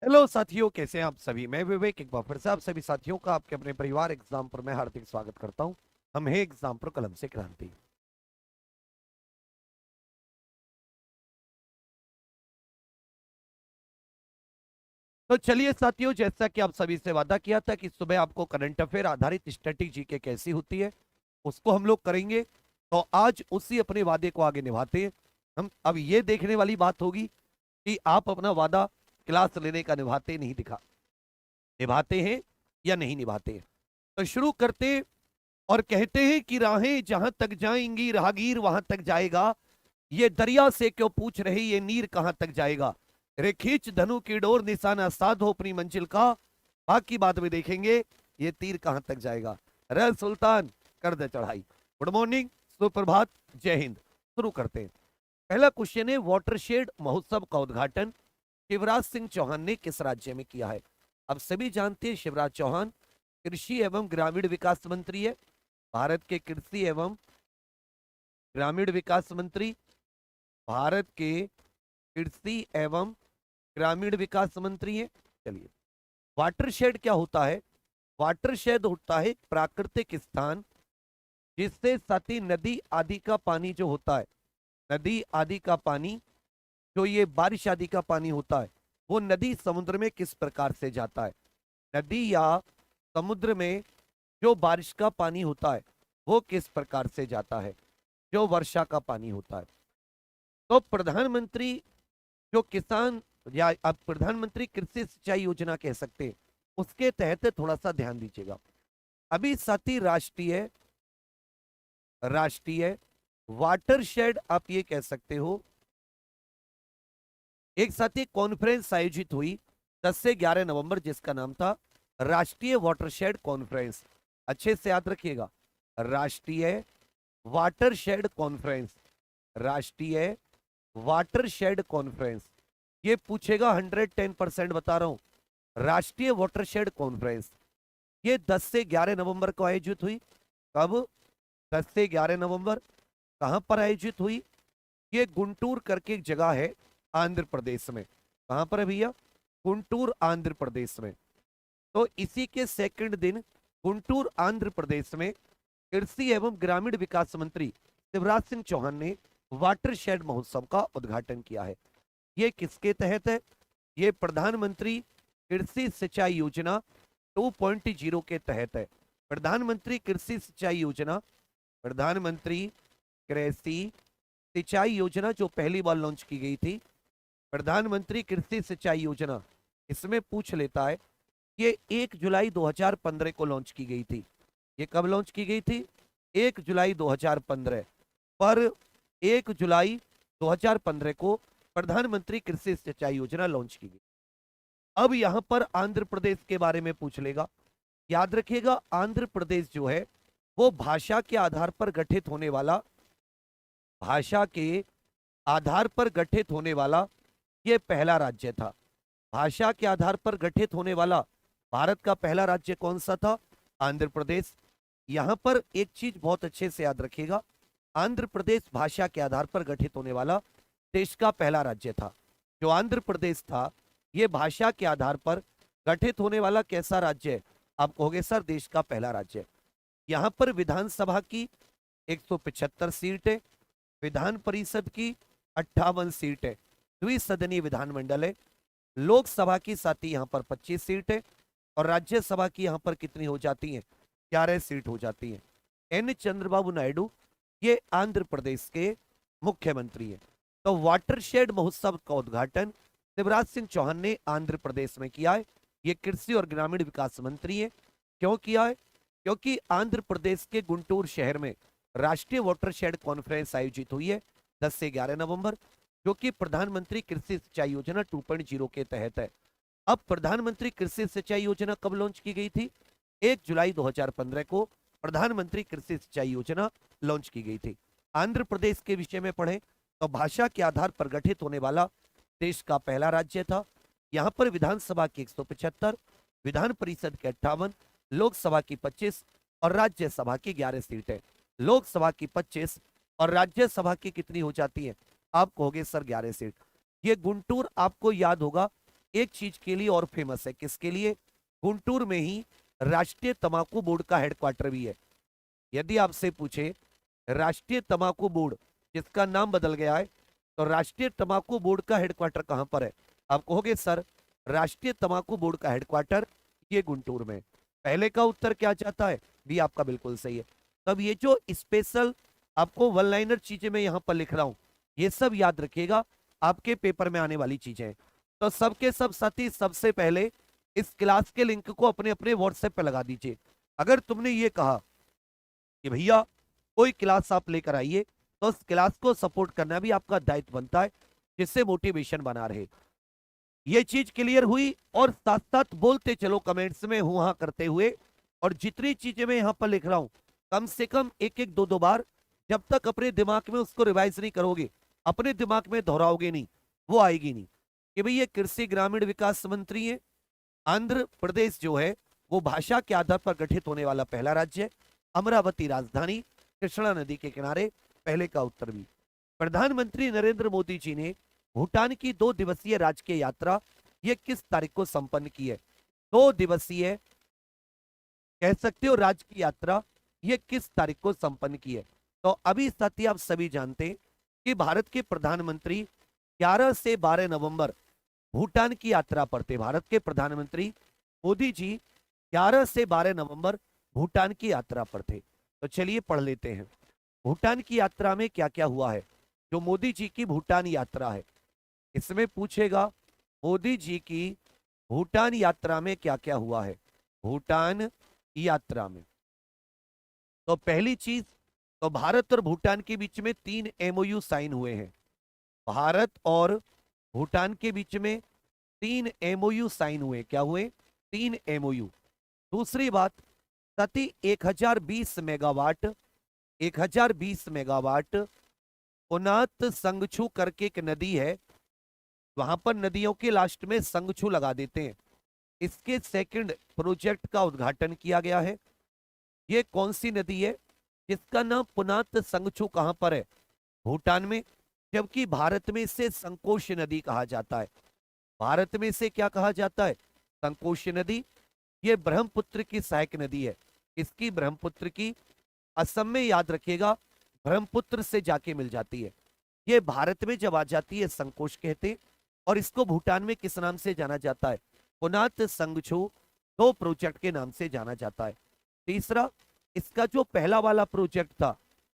Hello साथियों, कैसे हैं आप सभी। मैं विवेक एक बार फिर से आप सभी साथियों का आपके अपने परिवार एग्जाम पर मैं हार्दिक स्वागत करता हूं। हम है एग्जाम पर कलम से क्रांति। तो चलिए साथियों, जैसा कि आप सभी से वादा किया था कि सुबह आपको करंट अफेयर आधारित स्टैटिक जीके कैसी होती है उसको हम लोग करेंगे। तो आज उसी अपने वादे को आगे निभाते हैं। हम अब ये देखने वाली बात होगी कि आप अपना वादा क्लास लेने का निभाते हैं या नहीं निभाते हैं। तो शुरू करते हैं। और कहते हैं कि राहें जहां तक जाएंगी राहगीर वहां तक जाएगा। ये दरिया से क्यों पूछ रहे ये नीर कहां तक जाएगा। रे खींच धनु की डोर निशाना साधो अपनी मंजिल का। बाकी बाद में देखेंगे ये तीर कहां तक जाएगा। रह सुल्तान कर दे चढ़ाई। गुड मॉर्निंग, सुप्रभात, जय हिंद। शुरू करते हैं। पहला क्वेश्चन है, वाटरशेड महोत्सव का उद्घाटन शिवराज सिंह चौहान ने किस राज्य में किया है। अब सभी जानते हैं शिवराज चौहान कृषि एवं ग्रामीण विकास मंत्री है। भारत के कृषि एवं ग्रामीण विकास मंत्री, भारत के कृषि एवं ग्रामीण विकास मंत्री है। चलिए, वाटरशेड क्या होता है। वाटरशेड होता है प्राकृतिक स्थान जिससे सती नदी आदि का पानी जो होता है, नदी आदि का पानी, जो ये बारिश आदि का पानी होता है, वो नदी समुद्र में किस प्रकार से जाता है। नदी या समुद्र में जो बारिश का पानी होता है वो किस प्रकार से जाता है, जो वर्षा का पानी होता है। तो प्रधानमंत्री जो किसान या आप प्रधानमंत्री कृषि सिंचाई योजना कह सकते हैं, उसके तहत थोड़ा सा ध्यान दीजिएगा। अभी साथी राष्ट्रीय राष्ट्रीय वाटरशेड आप ये कह सकते हो। एक साथी कॉन्फ्रेंस आयोजित हुई 10 से 11 नवंबर जिसका नाम था राष्ट्रीय वाटरशेड कॉन्फ्रेंस। अच्छे से याद रखिएगा, राष्ट्रीय वाटरशेड कॉन्फ्रेंस, राष्ट्रीय वाटरशेड कॉन्फ्रेंस। ये पूछेगा 110% बता रहा हूं। राष्ट्रीय वाटरशेड कॉन्फ्रेंस ये 10 से 11 नवंबर को आयोजित हुई। कब? 10 से 11 नवंबर। कहां पर आयोजित हुई? ये गुंटूर करके एक जगह है आंध्र प्रदेश में। कहां पर है भैया? गुंटूर आंध्र प्रदेश में। तो इसी के सेकंड दिन गुंटूर आंध्र प्रदेश में कृषि एवं ग्रामीण विकास मंत्री शिवराज सिंह चौहान ने वाटरशेड महोत्सव का उद्घाटन किया है। ये किसके तहत है? ये प्रधानमंत्री कृषि सिंचाई योजना 2.0 के तहत है। प्रधानमंत्री कृषि सिंचाई योजना, प्रधानमंत्री कृषि सिंचाई योजना जो पहली बार लॉन्च की गई थी, प्रधानमंत्री कृषि सिंचाई योजना, इसमें पूछ लेता है। ये 1 जुलाई 2015 को लॉन्च की गई थी। ये कब लॉन्च की गई थी? 1 जुलाई 2015 पर। 1 जुलाई 2015 को प्रधानमंत्री कृषि सिंचाई योजना लॉन्च की गई। अब यहां पर आंध्र प्रदेश के बारे में पूछ लेगा। याद रखिएगा, आंध्र प्रदेश जो है वो भाषा के आधार पर गठित होने वाला, भाषा के आधार पर गठित होने वाला ये पहला राज्य था। भाषा के आधार पर गठित होने वाला भारत का पहला राज्य कौन सा था? आंध्र प्रदेश। यहां पर एक चीज बहुत अच्छे से याद रखिएगा, आंध्र प्रदेश भाषा के आधार पर गठित होने वाला देश का पहला राज्य था। जो आंध्र प्रदेश था ये भाषा के आधार पर गठित होने वाला कैसा राज्य है? आप कहोगे सर देश का पहला राज्य। यहां पर विधानसभा की 175 सीट है, विधान परिषद की 58 सीट है, द्विसदनीय विधानमंडल है। लोकसभा की साथ ही यहां पर 25 सीट है और राज्यसभा की यहां पर कितनी हो जाती है? 11 सीट हो जाती है। एन चंद्रबाबू नायडू ये आंध्र प्रदेश के मुख्यमंत्री है। तो वाटरशेड महोत्सव का उद्घाटन शिवराज सिंह चौहान ने आंध्र प्रदेश में किया है। ये कृषि और ग्रामीण विकास मंत्री है। क्यों किया है? क्योंकि आंध्र प्रदेश के गुंटूर शहर में राष्ट्रीय वाटरशेड कॉन्फ्रेंस आयोजित हुई है 10 से 11 नवंबर, जो कि प्रधानमंत्री कृषि सिंचाई योजना 2.0 के तहत है। अब प्रधानमंत्री कृषि सिंचाई योजना कब लॉन्च की गई थी? 1 जुलाई 2015 को प्रधानमंत्री कृषि सिंचाई योजना लॉन्च की गई थी। आंध्र प्रदेश के विषय में पढ़ें तो भाषा के आधार पर गठित होने वाला देश का पहला राज्य था। यहां पर विधानसभा की 175, विधान परिषद के 58, लोकसभा की 25 और राज्यसभा की 11 सीटें। लोकसभा की 25 और राज्यसभा की कितनी हो जाती है? आप कहोगे सर 11 सीट। ये गुंटूर आपको याद होगा एक चीज के लिए और फेमस है। किसके लिए? गुंटूर में ही राष्ट्रीय तंबाकू बोर्ड का हेडक्वार्टर भी है। यदि आपसे पूछे राष्ट्रीय तंबाकू बोर्ड जिसका नाम बदल गया है, तो राष्ट्रीय तंबाकू बोर्ड का हेडक्वार्टर कहां पर है? आप कहोगे सर राष्ट्रीय तंबाकू बोर्ड का हेडक्वार्टर ये गुंटूर में। पहले का उत्तर क्या चाहता है? भी आपका बिल्कुल सही है। तब ये जो स्पेशल आपको वन लाइनर चीजें मैं यहां पर लिख रहा हूं, ये सब याद रखिएगा, आपके पेपर में आने वाली चीजें हैं। तो सबके सब साथी सबसे पहले इस क्लास के लिंक को अपने अपने व्हाट्सएप पे लगा दीजिए। अगर तुमने ये कहा कि भैया कोई क्लास आप लेकर आइए, तो उस क्लास को सपोर्ट करना भी आपका दायित्व बनता है, जिससे मोटिवेशन बना रहे। ये चीज क्लियर हुई? और साथ साथ बोलते चलो कमेंट्स में हूं हां करते हुए। और जितनी चीजें मैं यहां पर लिख रहा हूं, कम से कम एक एक दो दो बार, जब तक अपने दिमाग में उसको रिवाइज नहीं करोगे, अपने दिमाग में दोहराओगे नहीं, वो आएगी नहीं। कि भाई ये कृषि ग्रामीण विकास मंत्री है। आंध्र प्रदेश जो है वो भाषा के आधार पर गठित होने वाला पहला राज्य है। अमरावती राजधानी, कृष्णा नदी के किनारे, पहले का उत्तर भी। प्रधानमंत्री नरेंद्र मोदी जी ने भूटान की 2 दिवसीय राजकीय यात्रा ये किस तारीख को संपन्न की है? 2 दिवसीय कह सकते हो राजकीय यात्रा ये किस तारीख को संपन्न की है? तो अभी साथी आप सभी जानते हैं कि भारत के प्रधानमंत्री 11 से 12 नवंबर भूटान की यात्रा पर थे। भारत के प्रधानमंत्री मोदी जी 11 से 12 नवंबर भूटान की यात्रा पर थे। तो चलिए पढ़ लेते हैं भूटान की यात्रा में क्या क्या हुआ है। जो मोदी जी की भूटान यात्रा है, इसमें पूछेगा मोदी जी की भूटान यात्रा में क्या क्या हुआ है। भूटान यात्रा में तो पहली चीज, तो भारत और भूटान के बीच में 3 एमओयू साइन हुए हैं। भारत और भूटान के बीच में 3 एमओयू साइन हुए। क्या हुए? 3 एमओयू। दूसरी बात, प्रति 1020 मेगावाट 1020 मेगावाट उनात संगछू करके एक नदी है, वहां पर नदियों के लास्ट में संगछू लगा देते हैं। इसके सेकंड प्रोजेक्ट का उद्घाटन किया गया है। ये कौन सी नदी है जिसका नाम पुनात संगछू कहां पर है? भूटान में। जबकि भारत में इसे संकोश नदी कहा जाता है। भारत में इसे क्या कहा जाता है? संकोश नदी। ये ब्रह्मपुत्र की सहायक नदी है। इसकी ब्रह्मपुत्र की असम में याद रखिएगा ब्रह्मपुत्र से जाके मिल जाती है। ये भारत में जब आ जाती है संकोश कहते, और इसको भूटान में किस नाम से जाना जाता है? पुनात संगछू 2 प्रोजेक्ट के नाम से जाना जाता है। तीसरा, इसका जो पहला वाला प्रोजेक्ट था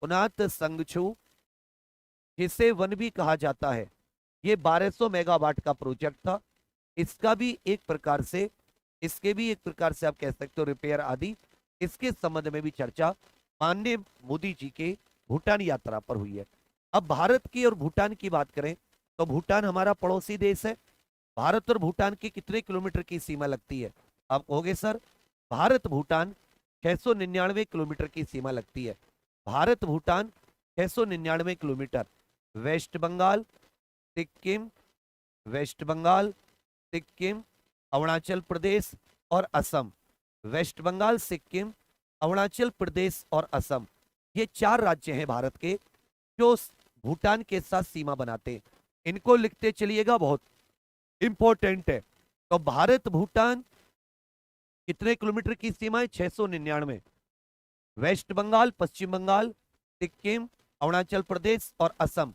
पुनात संगछू, जिसे वन भी कहा जाता है, ये 1200 मेगावाट का प्रोजेक्ट था। इसका भी एक प्रकार से इसके भी एक प्रकार से आप कह सकते हो रिपेयर आदि, इसके संबंध में भी चर्चा माननीय मोदी जी के भूटान यात्रा पर हुई है। अब भारत की और भूटान की बात करें तो भूटान हमारा पड़ोसी देश है। भारत और भूटान की कितने किलोमीटर की सीमा लगती है? आप कहोगे सर भारत भूटान 699 किलोमीटर की सीमा लगती है। भारत भूटान 699 किलोमीटर। वेस्ट बंगाल, सिक्किम, वेस्ट बंगाल, सिक्किम, अरुणाचल प्रदेश और असम। वेस्ट बंगाल, सिक्किम, अरुणाचल प्रदेश और असम, ये 4 राज्य हैं भारत के जो भूटान के साथ सीमा बनाते हैं। इनको लिखते चलिएगा, बहुत इंपॉर्टेंट है। तो भारत भूटान कितने किलोमीटर की सीमा है? 699। वेस्ट बंगाल, पश्चिम बंगाल, सिक्किम, अरुणाचल प्रदेश और असम,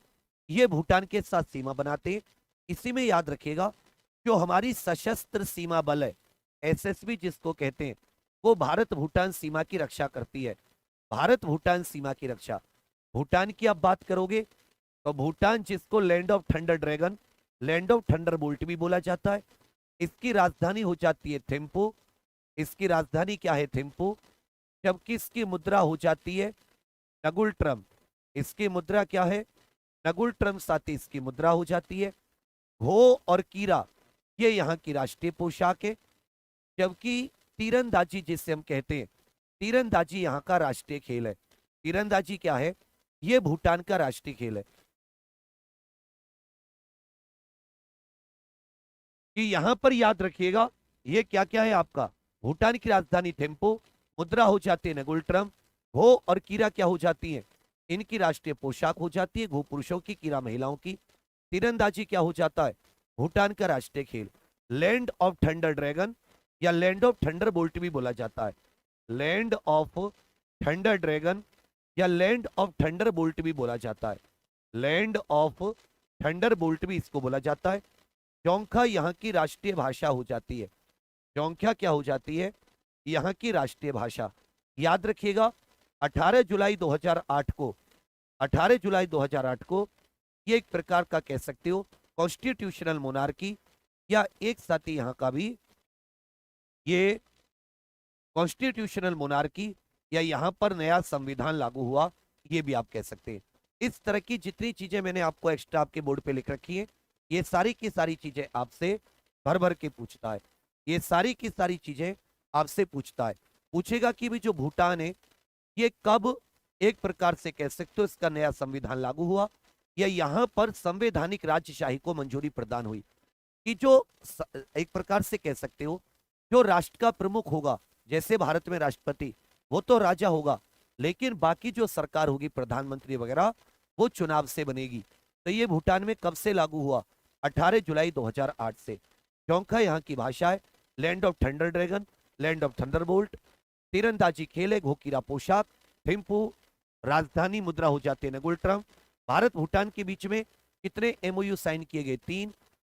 ये भूटान के साथ सीमा बनाते हैं। इसी में याद रखिएगा जो हमारी सशस्त्र सीमा बल है, एसएसबी जिसको कहते हैं, वो भारत भूटान सीमा की रक्षा करती है। भारत भूटान सीमा की रक्षा। भूटान की आप बात करोगे तो भूटान जिसको land of thunder dragon, land of thunder bolt भी बोला जाता है, इसकी राजधानी हो जाती है थिम्पू। इसकी राजधानी क्या है? थिम्पू। जबकि इसकी मुद्रा हो जाती है नगुल ट्रम। इसकी मुद्रा क्या है? नगुल ट्रम साथी इसकी मुद्रा हो जाती है। घो और कीरा ये यहाँ की राष्ट्रीय पोशाक है। जबकि तीरंदाजी जिसे हम कहते हैं, तीरंदाजी यहाँ का राष्ट्रीय खेल है। तीरंदाजी क्या है? ये भूटान का राष्ट्रीय खेल है। कि यहां पर याद रखिएगा ये क्या क्या है आपका? भूटान की राजधानी थिम्पू, मुद्रा हो जाती है नगुल ट्रम, घो और कीरा क्या हो जाती है? इनकी राष्ट्रीय पोशाक हो जाती है। घो पुरुषों की, कीरा महिलाओं की। तीरंदाजी क्या हो जाता है? भूटान का राष्ट्रीय खेल। लैंड ऑफ थंडर ड्रैगन या लैंड ऑफ थंडर बोल्ट भी बोला जाता है। लैंड ऑफ थंडर ड्रैगन या लैंड ऑफ थंडर बोल्ट भी बोला जाता है। लैंड ऑफ थंडर बोल्ट भी इसको बोला जाता है। जोंखा यहाँ की राष्ट्रीय भाषा हो जाती है। जोंखा क्या हो जाती है? यहाँ की राष्ट्रीय भाषा। याद रखिएगा 18 जुलाई 2008 को 18 जुलाई 2008 को ये एक प्रकार का कह सकते हो कॉन्स्टिट्यूशनल मोनार्की या एक साथ ही यहाँ का भी ये कॉन्स्टिट्यूशनल मोनार्की या यहाँ पर नया संविधान लागू हुआ, ये भी आप कह सकते हैं। इस तरह की जितनी चीजें मैंने आपको एक्स्ट्रा आपके बोर्ड पे लिख रखी है, ये सारी की सारी चीजें आपसे भर भर के पूछता है। ये सारी की सारी चीजें आपसे पूछता है। पूछेगा कि भी जो भूटान है ये कब एक प्रकार से कह सकते हो इसका नया संविधान लागू हुआ या यहाँ पर संवैधानिक राज्यशाही को मंजूरी प्रदान हुई। कि जो एक प्रकार से कह सकते हो जो राष्ट्र का प्रमुख होगा, जैसे भारत में राष्ट्रपति, वो तो राजा होगा, लेकिन बाकी जो सरकार होगी प्रधानमंत्री वगैरह वो चुनाव से बनेगी। तो ये भूटान में कब से लागू हुआ? 18 जुलाई 2008 से। जोंखा यहाँ की भाषा है। Land of thunder dragon, land of Thunderbolt, तीरंदाजी खेल है, घोकीरा पोशाक, थिम्पू, राजधानी मुद्रा हो जाते हैं नगुल ट्रम। भारत भूटान के बीच में कितने एमओयू साइन किए गए? 3।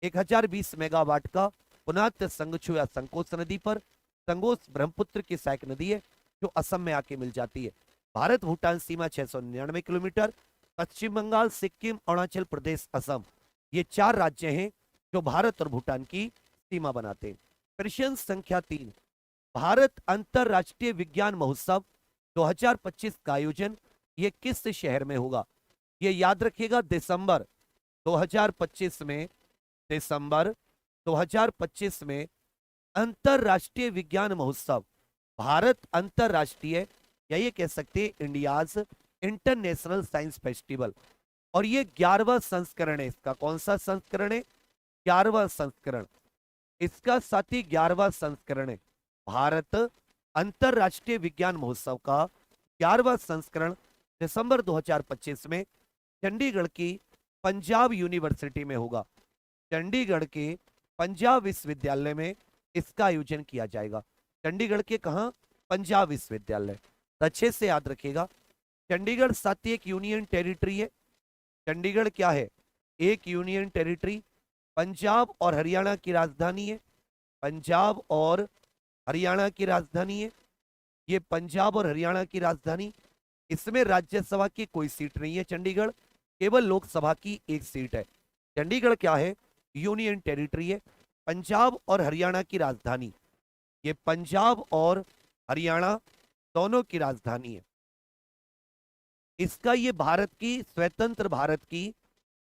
1020 मेगावाट का पुनात संगछू या संकोच नदी पर। संगोस ब्रह्मपुत्र की सहायक नदी है जो असम में आके मिल जाती है। भारत भूटान सीमा 699 किलोमीटर। पश्चिम बंगाल, सिक्किम, अरुणाचल प्रदेश, असम, ये 4 राज्य हैं जो भारत और भूटान की सीमा बनाते हैं। प्रश्न संख्या 3, भारत अंतरराष्ट्रीय विज्ञान महोत्सव 2025 का आयोजन ये किस शहर में होगा? ये याद रखिएगा दिसंबर 2025 में, दिसंबर 2025 में अंतरराष्ट्रीय विज्ञान महोत्सव, भारत अंतरराष्ट्रीय या ये कह सकते हैं इंडियाज इंटरनेशनल साइंस फेस्टिवल, और ये 11वां संस्करण है इसका। कौन सा संस्करण है? 11वां संस्करण। इसका साथ ही 11वां संस्करण है। भारत अंतरराष्ट्रीय विज्ञान महोत्सव का 11वां संस्करण दिसंबर 2025 में चंडीगढ़ की पंजाब यूनिवर्सिटी में होगा। चंडीगढ़ के पंजाब विश्वविद्यालय में इसका आयोजन किया जाएगा। चंडीगढ़ के कहा? पंजाब विश्वविद्यालय। अच्छे से याद रखिएगा। चंडीगढ़ साथ ही एक यूनियन टेरिटरी है। चंडीगढ़ क्या है? एक यूनियन टेरिटरी। पंजाब और हरियाणा की राजधानी है। पंजाब और हरियाणा की राजधानी है। ये पंजाब और हरियाणा की राजधानी। इसमें राज्यसभा की कोई सीट नहीं है। चंडीगढ़ केवल लोकसभा की एक सीट है। चंडीगढ़ क्या है? यूनियन टेरिटरी है। पंजाब और हरियाणा की राजधानी, ये पंजाब और हरियाणा दोनों की राजधानी है। इसका ये भारत की स्वतंत्र भारत की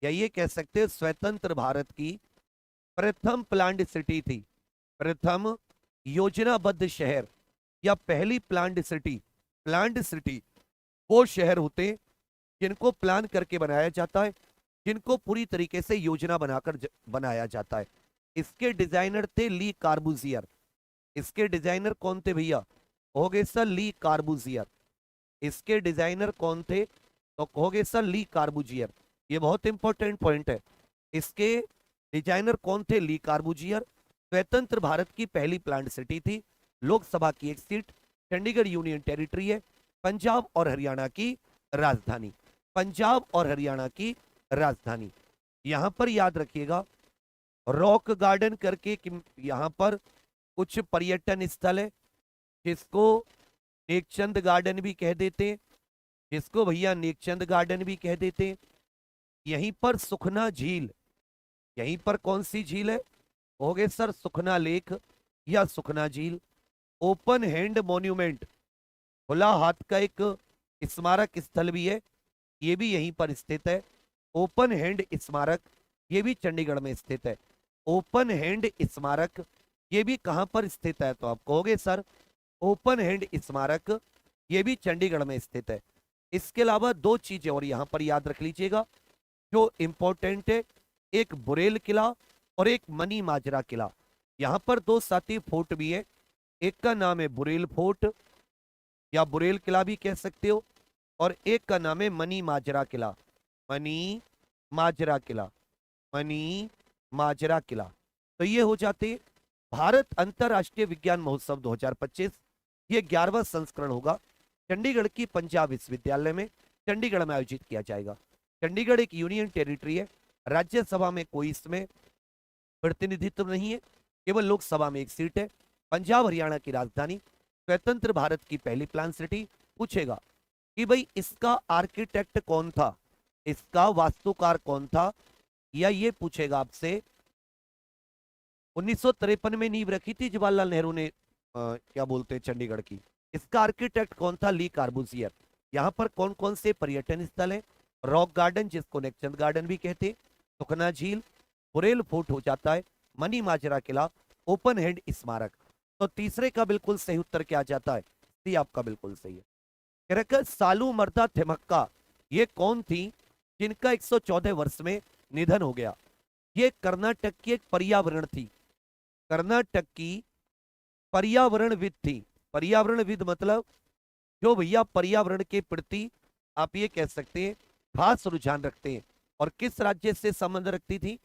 या ये कह सकते हैं स्वतंत्र भारत की प्रथम प्लान्ड सिटी थी। प्रथम योजनाबद्ध शहर या पहली प्लान्ड सिटी। प्लान्ड सिटी वो शहर होते हैं जिनको प्लान करके बनाया जाता है, जिनको पूरी तरीके से योजना बनाकर बनाया जाता है। इसके डिजाइनर थे ली कार्बूजियर। इसके डिजाइनर कौन थे भैया? कहोगे सर ली कार्बूजियर। इसके डिजाइनर कौन थे? तो कहोगे सर ली कार्बूजियर। ये बहुत इंपॉर्टेंट पॉइंट है। इसके डिजाइनर कौन थे? ली कार्बूजियर। स्वतंत्र भारत की पहली प्लांट सिटी थी। लोकसभा की एक सीट। चंडीगढ़ यूनियन टेरिटरी है। पंजाब और हरियाणा की राजधानी। पंजाब और हरियाणा की राजधानी। यहां पर याद रखिएगा रॉक गार्डन करके यहां पर कुछ पर्यटन स्थल है जिसको नेकचंद गार्डन भी कह देते हैं, जिसको भैया नेकचंद गार्डन भी कह देते हैं। यहीं पर सुखना झील, यहीं पर कौन सी झील है? हो गए सर सुखना लेक या सुखना झील। ओपन हैंड मॉन्यूमेंट, खुला हाथ का एक स्मारक स्थल भी है, ये भी यहीं पर स्थित है। ओपन हैंड स्मारक ये भी चंडीगढ़ में स्थित है। ओपन हैंड स्मारक ये भी कहां पर स्थित है? तो आप कहोगे सर ओपन हैंड स्मारक ये भी चंडीगढ़ में स्थित है। इसके अलावा 2 चीजें और यहां पर याद रख लीजिएगा जो इंपॉर्टेंट है, एक बुरेल किला और एक मनी माजरा किला। यहां पर 2 साथी फोर्ट भी है। एक का नाम है बुरेल फोर्ट या बुरेल किला भी कह सकते हो, और एक का नाम है मनी माजरा किला। मनी माजरा किला, मनी माजरा किला। तो ये हो जाते भारत अंतर्राष्ट्रीय विज्ञान महोत्सव 2025। ये 11वां संस्करण होगा। चंडीगढ़ की पंजाब विश्वविद्यालय में चंडीगढ़ में आयोजित किया जाएगा। चंडीगढ़ एक यूनियन टेरिटरी है। राज्यसभा में कोई इसमें प्रतिनिधित्व नहीं है, केवल लोकसभा में एक सीट है। पंजाब हरियाणा की राजधानी, स्वतंत्र भारत की पहली प्लान सिटी। पूछेगा कि भाई इसका आर्किटेक्ट कौन था, इसका वास्तुकार कौन था, या ये पूछेगा आपसे 1953 में नींव रखी थी जवाहरलाल नेहरू ने, क्या बोलते हैं, चंडीगढ़ की। इसका आर्किटेक्ट कौन था, ली कार्बूसियर। यहाँ पर कौन कौन से पर्यटन स्थल है, रॉक गार्डन जिसको नेकचंद गार्डन भी कहते, सुखना झील, बुरेल फोर्ट हो जाता है, मनी माजरा किला, ओपन हैंड स्मारक। तो तीसरे का बिल्कुल सही उत्तर क्या जाता है, सी आपका बिल्कुल सही है। सालू मर्दा थिमक्का ये कौन थी जिनका 114 वर्ष में निधन हो गया। ये कर्नाटक की एक पर्यावरण थी, कर्नाटक की पर्यावरणविद थी। पर्यावरणविद मतलब जो भैया पर्यावरण के प्रति आप ये कह सकते हैं खास रुझान रखते हैं। और किस राज्य से संबंध रखती थी,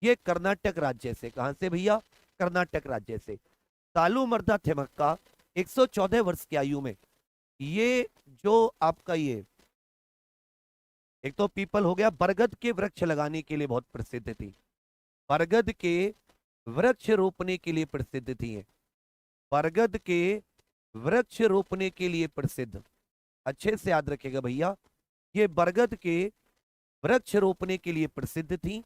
ये कर्नाटक राज्य से। कहां से भैया, कर्नाटक राज्य से। सालू मर्दा थिमक्का 114 वर्ष की आयु में, ये जो आपका ये एक तो पीपल हो गया, बरगद के वृक्ष लगाने के लिए बहुत प्रसिद्ध थी, बरगद के वृक्ष रोपने के लिए प्रसिद्ध थी, बरगद के वृक्ष रोपने के लिए प्रसिद्ध। अच्छे से याद रखेगा भैया, ये बरगद के वृक्ष रोपने के लिए प्रसिद्ध थी।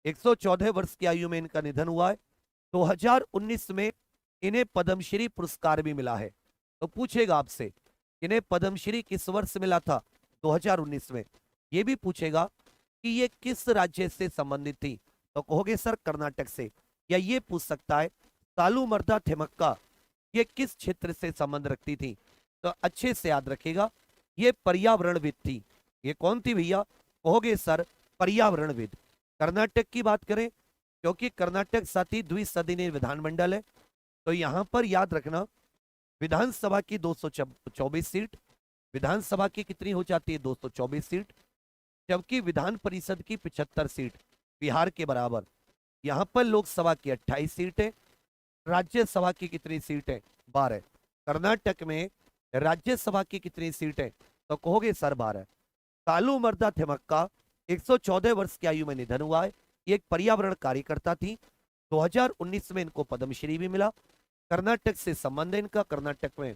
114 वर्ष की आयु में इनका निधन हुआ है। 2019 में इन्हें पद्मश्री पुरस्कार भी मिला है। तो पूछेगा आपसे इन्हें पद्मश्री किस वर्ष मिला था, 2019 में। ये भी पूछेगा कि ये किस राज्य से संबंधित थी, तो कहोगे सर कर्नाटक से। या ये पूछ सकता है सालू मर्दा थिमक्का ये किस क्षेत्र से संबंध रखती थी, तो अच्छे से याद रखेगा ये पर्यावरणविद थी। ये कौन थी भैया, कहोगे सर पर्यावरणविद। कर्नाटक की बात करें, क्योंकि कर्नाटक साथी द्विसदनीय विधानमंडल है, तो यहां पर याद रखना विधानसभा की 224 सीट, विधानसभा की कितनी हो जाती है, 224 सीट, जबकि विधान परिषद की 75 सीट, बिहार के बराबर। यहां पर लोकसभा की 28 सीट है, राज्यसभा की कितनी सीट है, 12। कर्नाटक में राज्यसभा की कितनी सीट है, तो कहोगे सर 12। सालू मर्दा थिमक्का 114 वर्ष की आयु में निधन हुआ है। ये एक पर्यावरण कार्यकर्ता थी। 2019 में इनको पद्मश्री भी मिला। कर्नाटक से संबंध है इनका, कर्नाटक में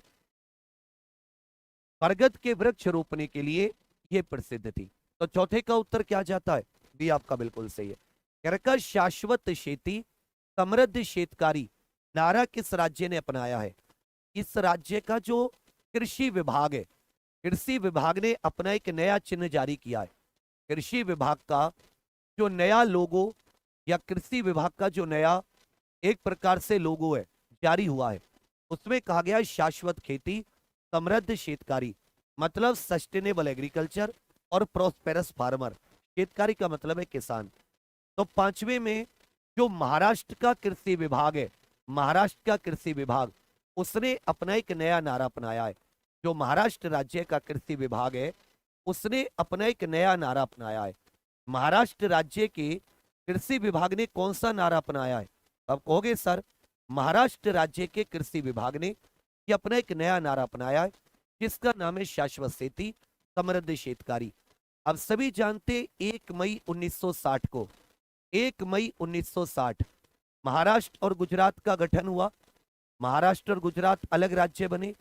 बरगद के वृक्ष रोपने के लिए ये प्रसिद्ध थी। तो चौथे का उत्तर क्या जाता है, बी आपका बिल्कुल सही है। कहकर शाश्वत खेती समृद्ध शेतकारी नारा किस राज्य ने अपनाया है। इस राज्य का जो कृषि विभाग है, कृषि विभाग ने अपना एक नया चिन्ह जारी किया है। कृषि विभाग का जो नया लोगो या कृषि विभाग का जो नया एक प्रकार से लोगो है जारी हुआ है, उसमें कहा गया है शाश्वत खेती समृद्ध शेतकारी, मतलब सस्टेनेबल एग्रीकल्चर और प्रोस्पेरस फार्मर। शेतकारी का मतलब है किसान। तो पांचवें में जो महाराष्ट्र का कृषि विभाग है, महाराष्ट्र का कृषि विभाग, उसने अपना एक नया नारा अपनाया है। जो महाराष्ट्र राज्य का कृषि विभाग है उसने अपना एक नया नारा अपनाया है। महाराष्ट्र राज्य के कृषि विभाग ने कौन सा नारा अपनाया है, अब कहोगे सर महाराष्ट्र राज्य के कृषि विभाग ने ये अपना एक नया नारा अपनाया है जिसका नाम है शाश्वत खेती समृद्ध शेतकारी। अब सभी जानते 1 मई 1960 को, 1 मई 1960 महाराष्ट्र और गुजरात का गठन हुआ। महाराष्ट्र और गुजरात अलग राज्य बने,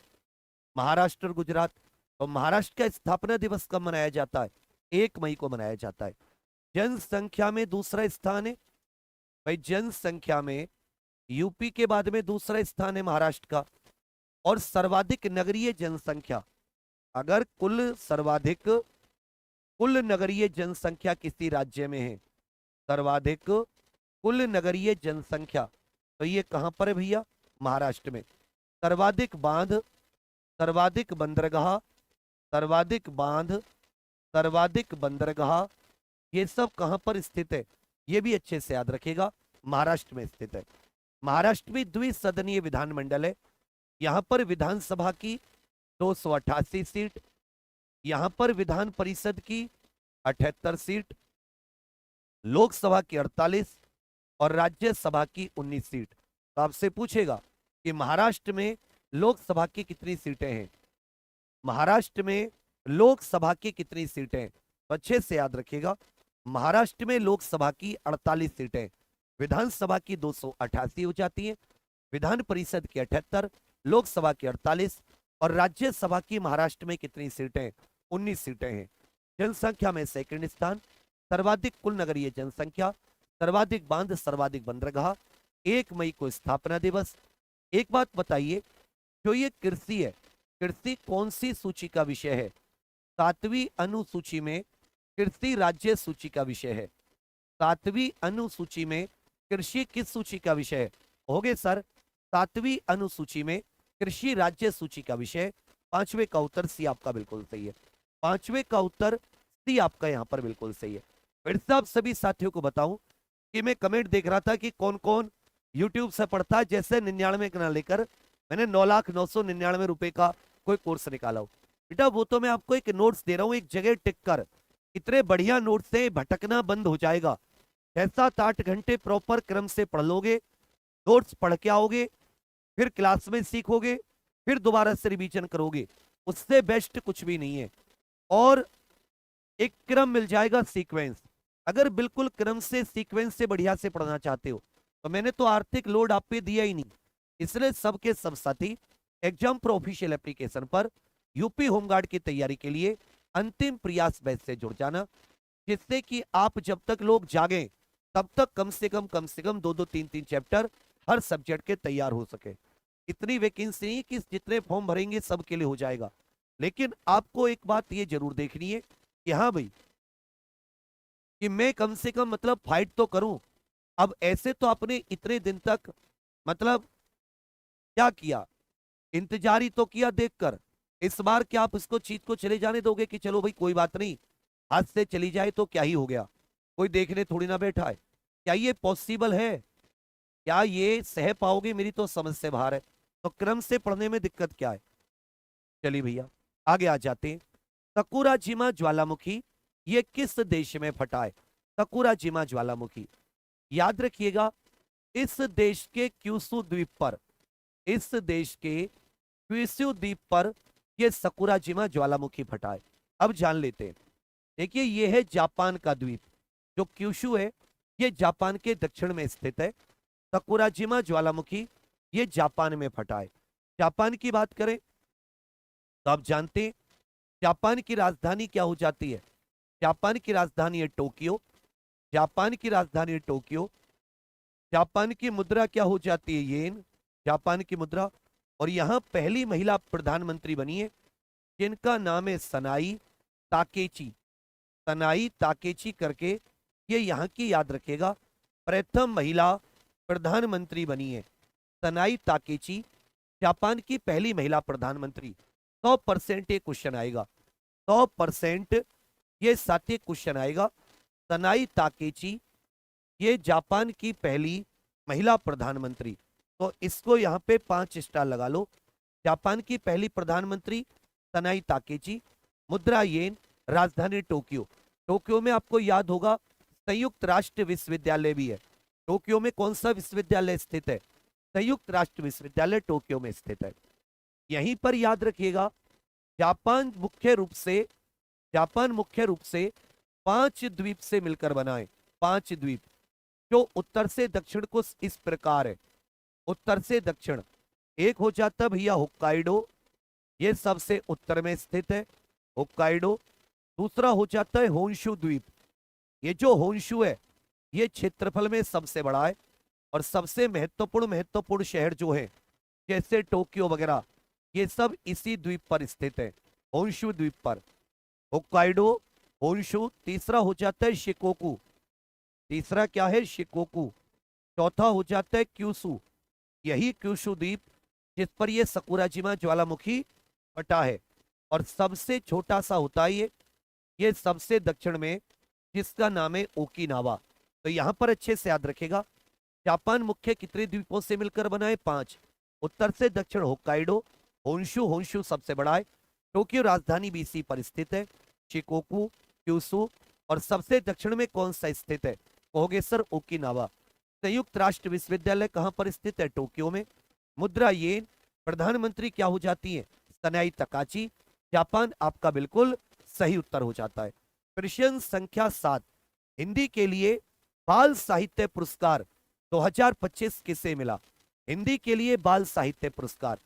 महाराष्ट्र और गुजरात। और महाराष्ट्र का स्थापना दिवस कब मनाया जाता है, 1 मई को मनाया जाता है। जनसंख्या में दूसरा स्थान है भाई, जनसंख्या में यूपी के बाद में दूसरा स्थान है महाराष्ट्र का। और सर्वाधिक नगरीय जनसंख्या, अगर कुल नगरीय जनसंख्या किसी राज्य में है, सर्वाधिक कुल नगरीय जनसंख्या, तो ये कहां पर है भैया, महाराष्ट्र में। सर्वाधिक बांध, सर्वाधिक बंदरगाह, सर्वाधिक बांध, सर्वाधिक बंदरगाह, ये सब कहां पर स्थित है, ये भी अच्छे से याद रखेगा, महाराष्ट्र में स्थित है। महाराष्ट्र में द्विसदनीय विधानमंडल है। यहां पर विधानसभा की 288 सीट, यहां पर विधान परिषद की 78 सीट, लोकसभा की 48, और राज्यसभा की 19 सीट। तो आपसे पूछेगा कि महाराष्ट्र में लोकसभा की कितनी सीटें हैं, महाराष्ट्र में लोकसभा की कितनी सीटें हैं? तो अच्छे से याद रखिएगा, महाराष्ट्र में लोकसभा की 48 सीटें, विधानसभा की 288 हो जाती हैं, विधान परिषद की 78, लोकसभा की 48 और राज्यसभा की महाराष्ट्र में कितनी सीटें? 19 सीटें हैं। जनसंख्या में सेकंड स्थान, सर्वाधिक कुल नगरीय जनसंख्या, सर्वाधिक बांध, सर्वाधिक बंदरगाह, 1 मई को स्थापना दिवस। एक बात बताइए, जो ये कृषि है, कृषि कौन सी सूची का विषय है? 7वीं अनुसूची में कृषि राज्य सूची का विषय है। 7वीं अनुसूची में कृषि किस सूची का विषय है? होगे सर, 7वीं अनुसूची में कृषि राज्य सूची का विषय। 5वें का उत्तर सी आपका बिल्कुल सही है। 5वें का उत्तर सी आपका यहाँ पर बिल्कुल सही है। फिर से आप सभी साथियों को बताऊं कि मैं कमेंट देख रहा था कि कौन कौन यूट्यूब से पढ़ता है। जैसे 99 का ना लेकर मैंने 9,999 रुपए का कोई कोर्स निकाला हो। बेटा वो तो मैं आपको एक नोट्स दे रहा हूँ, एक जगह टिक कर। इतने बढ़िया नोट्स से भटकना बंद हो जाएगा। 6-7-8 घंटे प्रॉपर क्रम से पढ़ लोगे, नोट्स पढ़ के आओगे, फिर क्लास में सीखोगे, फिर दोबारा से रिवीजन करोगे। उससे बेस्ट कुछ भी नहीं है। और एक क्रम मिल जाएगा, सीक्वेंस। अगर बिल्कुल क्रम से सीक्वेंस से बढ़िया से पढ़ना चाहते हो तो मैंने तो आर्थिक लोड आप पे दिया ही नहीं। इसलिए सबके सब साथी एग्जाम प्रो ऑफिशियल एप्लीकेशन पर यूपी होमगार्ड की तैयारी के लिए अंतिम प्रयास बैच से जुड़ जाना, जिससे कि आप जब तक लोग जागें तब तक कम से कम 2-2 3-3 चैप्टर हर सब्जेक्ट के तैयार हो सके। इतनी वैकेंसी नहीं कि जितने फॉर्म भरेंगे सबके लिए हो जाएगा। लेकिन आपको एक बात ये जरूर देखनी है कि हाँ भाई, कि मैं कम से कम मतलब फाइट तो करूं। अब ऐसे तो आपने इतने दिन तक मतलब क्या किया, इंतजार ही तो किया देखकर। इस बार क्या आप इसको चीज को चले जाने दोगे कि चलो भाई कोई बात नहीं, हाथ से चली जाए तो क्या ही हो गया, कोई देखने थोड़ी ना बैठा है? क्या ये पॉसिबल है? क्या ये सह पाओगे? मेरी तो समझ से बाहर है। तो क्रम से पढ़ने में दिक्कत क्या है? चलिए भैया आगे आ जाते हैं। सकुराजिमा ज्वालामुखी ये किस देश में फटा है? सकुराजिमा ज्वालामुखी याद रखिएगा, इस देश के क्यूसू द्वीप पर, इस देश के क्यूसू द्वीप पर यह सकुराजिमा ज्वालामुखी फटा है। अब जान लेते हैं। देखिए ये है जापान का द्वीप, जो क्यूशू है ये जापान के दक्षिण में स्थित है। सकुराजिमा ज्वालामुखी ये जापान में फटा है। जापान की बात करें तो आप जानते हैं जापान की राजधानी क्या हो जाती है? जापान की राजधानी है टोक्यो। जापान की राजधानी है टोक्यो। जापान की मुद्रा क्या हो जाती है? येन, जापान की मुद्रा। और यहां पहली महिला प्रधानमंत्री बनी है जिनका नाम है सनाई ताकेची। सनाई ताकेची करके ये यहाँ की याद रखेगा, प्रथम महिला प्रधानमंत्री बनी है सनाई ताकेची, जापान की पहली महिला प्रधानमंत्री। 100% ये क्वेश्चन आएगा, 100% ये साथी क्वेश्चन आएगा। सनाई ताकेची ये जापान की पहली महिला प्रधानमंत्री। तो इसको यहाँ पे 5 स्टार लगा लो। जापान की पहली प्रधानमंत्री सनाई ताकेची, मुद्रा येन, राजधानी टोक्यो। टोक्यो में आपको याद होगा संयुक्त राष्ट्र विश्वविद्यालय भी है। टोक्यो में कौन सा विश्वविद्यालय स्थित है? संयुक्त राष्ट्र विश्वविद्यालय टोक्यो में स्थित है। यहीं पर याद रखिएगा जापान मुख्य रूप से 5 द्वीप से मिलकर बना है। 5 द्वीप जो उत्तर से दक्षिण को इस प्रकार है। उत्तर से दक्षिण एक हो जाता भैया होक्काइडो, ये सबसे उत्तर में स्थित है होक्काइडो। दूसरा हो जाता है होन्शु द्वीप। ये जो होन्शु है ये क्षेत्रफल में सबसे बड़ा है और सबसे महत्वपूर्ण शहर जो है जैसे टोक्यो वगैरह ये सब इसी द्वीप पर स्थित है, होन्शु द्वीप पर। Hokkaido, Honshu. तीसरा हो जाता है शिकोकू। तीसरा क्या है? शिकोकू। चौथा हो जाता है क्यूसू, यही क्यूशू द्वीप जिस पर यह सकुराजिमा ज्वालामुखी फटा है। और सबसे छोटा सा होता है ये सबसे दक्षिण में, जिसका नाम है ओकिनावा। तो यहां पर अच्छे से याद रखेगा जापान मुख्य कितने द्वीपों से मिलकर बना है? 5। उत्तर से दक्षिण होक्काइडो, होन्शु सबसे बड़ा है, टोक्यो राजधानी भी इसी पर स्थित है, शिकोकू, क्यूसू और सबसे दक्षिण में कौन सा स्थित है? कहोगे सर ओकिनावा। संयुक्त राष्ट्र विश्वविद्यालय कहां पर स्थित है? टोक्यो में। मुद्रा येन। प्रधानमंत्री क्या हो जाती है? सनाई तकाची। जापान आपका बिल्कुल सही उत्तर हो जाता है। प्रश्न संख्या 7, हिंदी के लिए बाल साहित्य पुरस्कार 2025 किसे मिला? हिंदी के लिए बाल साहित्य पुरस्कार,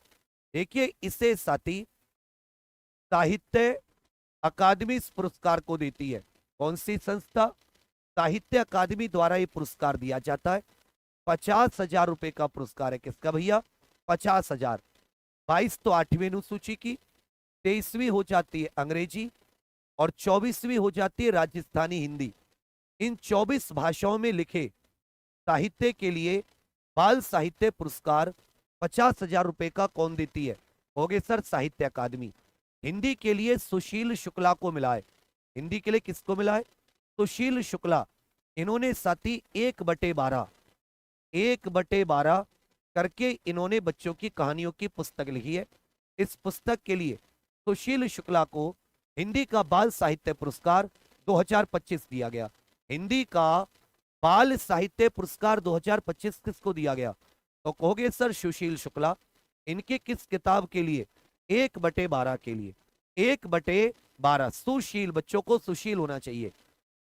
देखिए इसे साथी साहित्य अकादमी इस पुरस्कार को देती है। कौन सी संस्था? साहित्य अकादमी द्वारा ये पुरस्कार दिया जाता है। 50,000 रुपए का पुरस्कार है। किसका भैया? 50,000। 22 तो 8वीं अनुसूची की, 23वीं हो जाती है अंग्रेजी और 24वीं हो जाती है राजस्थानी हिंदी। इन 24 भाषाओं में लिखे साहित्य के लिए बाल साहित्य पुरस्कार 50,000 रुपए का कौन देती है? होगे सर साहित्य अकादमी। हिंदी के लिए सुशील शुक्ला को मिला है। हिंदी के लिए किसको मिला है? सुशील शुक्ला। इन्होंने साथी 1/12 करके इन्होंने बच्चों की कहानियों की पुस्तक लिखी है। इस पुस्तक के लिए सुशील शुक्ला को हिंदी का बाल साहित्य पुरस्कार 2025 दिया गया। हिंदी का बाल साहित्य पुरस्कार 2025 किसको दिया गया? तो कहोगे सर सुशील शुक्ला। इनके किस किताब के लिए? 1/12 के लिए। 1/12 सुशील, बच्चों को सुशील होना चाहिए।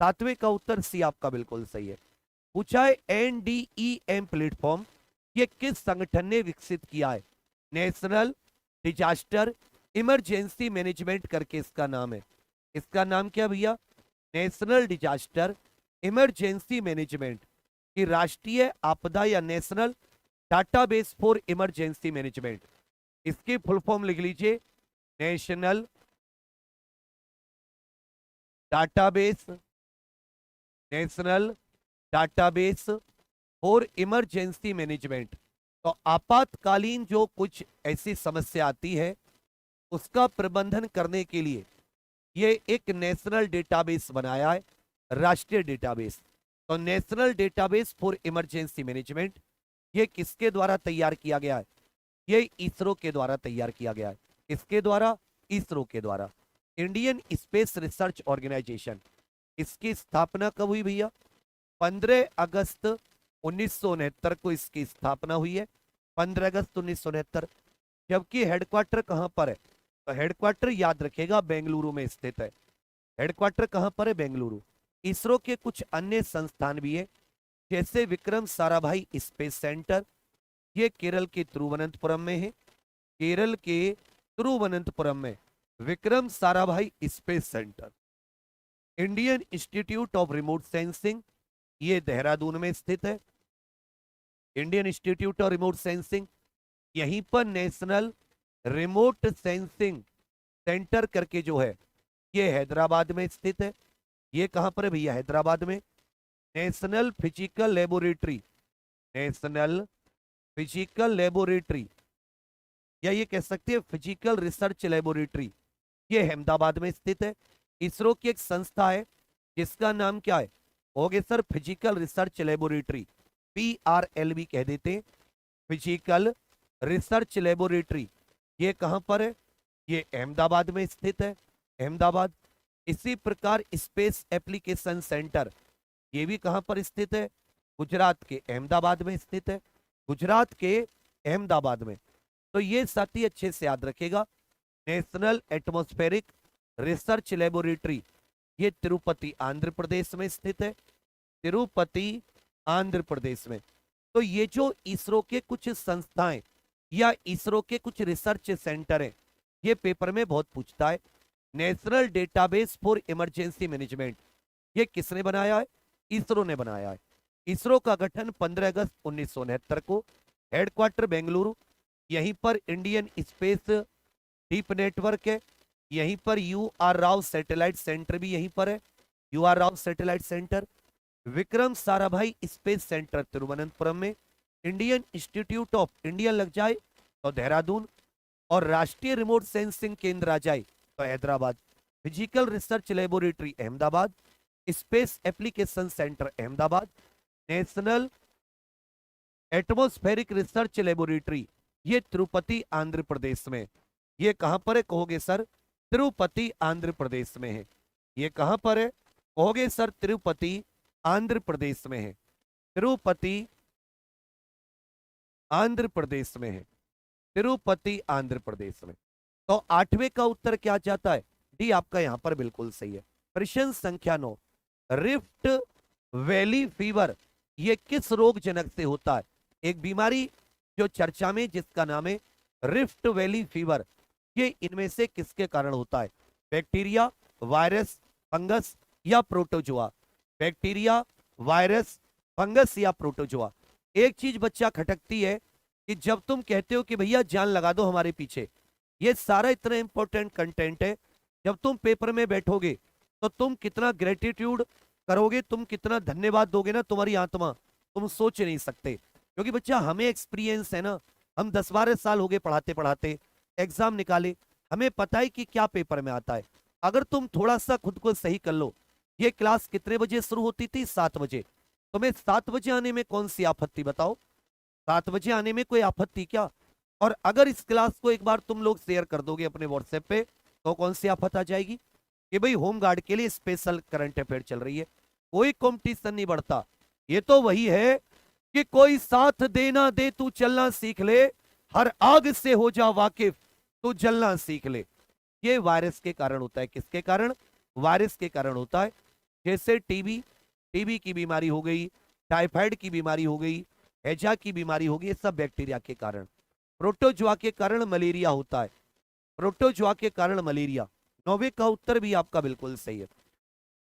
7वें का उत्तर सी आपका बिल्कुल सही है। पूछा है NDEM प्लेटफॉर्म ये किस संगठन ने विकसित किया है? नेशनल डिजास्टर इमरजेंसी मैनेजमेंट करके इसका नाम है। इसका नाम क्या भैया? नेशनल डिजास्टर इमरजेंसी मैनेजमेंट की राष्ट्रीय आपदा या national database for emergency management, इसकी फुल फॉर्म लिख लीजिए। National database, national database for emergency management. तो आपातकालीन जो कुछ ऐसी समस्या आती है उसका प्रबंधन करने के लिए ये एक नेशनल डेटाबेस बनाया है, राष्ट्रीय डेटाबेस। तो national database for emergency management ये किसके द्वारा तैयार किया गया है? ये इसरो के द्वारा तैयार किया गया है। किसके द्वारा? इसरो के द्वारा। इंडियन स्पेस रिसर्च ऑर्गेनाइजेशन, इसकी स्थापना कब हुई भैया? 15 अगस्त 1969 को इसकी स्थापना हुई है। 15 अगस्त 1969। जबकि हेडक्वार्टर कहां पर है? तो हेडक्वार्टर याद रखेगा बेंगलुरु में स्थित है। हेडक्वार्टर कहां पर है? बेंगलुरु। इसरो के कुछ अन्य संस्थान भी है, जैसे विक्रम साराभाई स्पेस सेंटर, ये केरल के तिरुवनंतपुरम में है। केरल के तिरुवनंतपुरम में Vikram Sarabhai space centre. Indian institute of remote sensing ये देहरादून में स्थित है। Indian institute of remote sensing, यहीं पर नेशनल रिमोट सेंसिंग सेंटर करके जो है ये हैदराबाद में स्थित है। ये कहां पर है भैया? हैदराबाद में। National physical laboratory, national physical laboratory या ये कह सकते हैं फिजिकल रिसर्च लेबोरेटरी, ये अहमदाबाद में स्थित है। इसरो की एक संस्था है जिसका नाम क्या है? होगे sir physical research laboratory, PRLB कह देते हैं। फिजिकल रिसर्च लेबोरेटरी ये कहां पर है? ये अहमदाबाद में स्थित है, अहमदाबाद। इसी प्रकार स्पेस एप्लीकेशन सेंटर ये भी कहां पर स्थित है? गुजरात के अहमदाबाद में स्थित है, गुजरात के अहमदाबाद में। तो ये साथी अच्छे से याद रखेगा। नेशनल एटमॉस्फेरिक रिसर्च लेबोरेटरी ये तिरुपति आंध्र प्रदेश में स्थित है, तिरुपति आंध्र प्रदेश में। तो ये जो इसरो के कुछ संस्थाएं या इसरो के कुछ रिसर्च सेंटर हैं, ये पेपर में बहुत पूछता है। National database for emergency management ये किसने बनाया है? इसरो ने बनाया है। इसरो का गठन 15 अगस्त 1969 को, हेडक्वार्टर बेंगलुरु, यहीं पर इंडियन स्पेस डीप नेटवर्क है, यहीं पर UR राव सैटेलाइट सेंटर भी यहीं पर है, UR Rao satellite centre. Vikram Sarabhai space centre Thiruvananthapuram में, इंडियन इंस्टीट्यूट ऑफ इंडियन लग जाए तो देहरादून, और राष्ट्रीय रिमोट सेंसिंग केंद्र आ जाए तो Hyderabad. Physical research laboratory Ahmedabad, space application centre Ahmedabad, national atmospheric research laboratory ये तिरुपति आंध्र प्रदेश में। ये कहां पर है कहोगे सर? तिरुपति आंध्र प्रदेश में है। ये कहां पर है कहोगे सर? तिरुपति आंध्र प्रदेश में है। तिरुपति आंध्र प्रदेश में है। तिरुपति आंध्र प्रदेश में। तो आठवें का उत्तर क्या जाता है? डी आपका यहां पर बिल्कुल सही है। प्रश्न संख्या 9, रिफ्ट वैली फीवर ये किस रोग जनक से होता है? एक बीमारी जो चर्चा में जिसका नाम है रिफ्ट वैली फीवर, ये इनमें से किसके कारण होता है? बैक्टीरिया, वायरस, फंगस या प्रोटोजोआ? बैक्टीरिया, वायरस, फंगस या प्रोटोजोआ? एक चीज बच्चा खटकती है कि जब तुम कहते हो कि भैया जान लगा दो हमारे पीछे, ये सारा इतना इंपॉर्टेंट कंटेंट है, जब तुम पेपर में बैठोगे तो तुम कितना ग्रेटिट्यूड करोगे, तुम कितना धन्यवाद दोगे ना तुम्हारी आत्मा, तुम सोच नहीं सकते। क्योंकि बच्चा हमें एक्सपीरियंस है ना, हम 10-12 साल हो गए पढ़ाते पढ़ाते, एग्जाम निकाले, हमें पता है कि क्या पेपर में आता है। अगर तुम थोड़ा सा खुद को सही कर लो, ये क्लास कितने बजे शुरू होती थी? 7 बजे। तुम्हें 7 बजे आने में कौन सी आपत्ति बताओ? 7 बजे आने में कोई आपत्ति क्या? और अगर इस क्लास को एक बार तुम लोग शेयर कर दोगे अपने व्हाट्सएप पे, तो कौन सी आफत आ जाएगी कि भाई होम गार्ड के लिए स्पेशल करंट अफेयर चल रही है। कोई कंपटीशन नहीं बढ़ता। ये तो वही है कि कोई साथ देना दे तू चलना सीख ले, हर आग से हो जा वाकिफ तू जलना सीख ले। ये वायरस के कारण होता है। किसके कारण? वायरस के कारण होता है। जैसे टीबी, टीबी की बीमारी हो गई, टाइफाइड की बीमारी हो गई, हैजा की बीमारी हो गई, ये सब बैक्टीरिया के कारण। प्रोटोजोआ के कारण मलेरिया होता है। प्रोटोजोआ के कारण मलेरिया। 9वें का उत्तर भी आपका बिल्कुल सही है।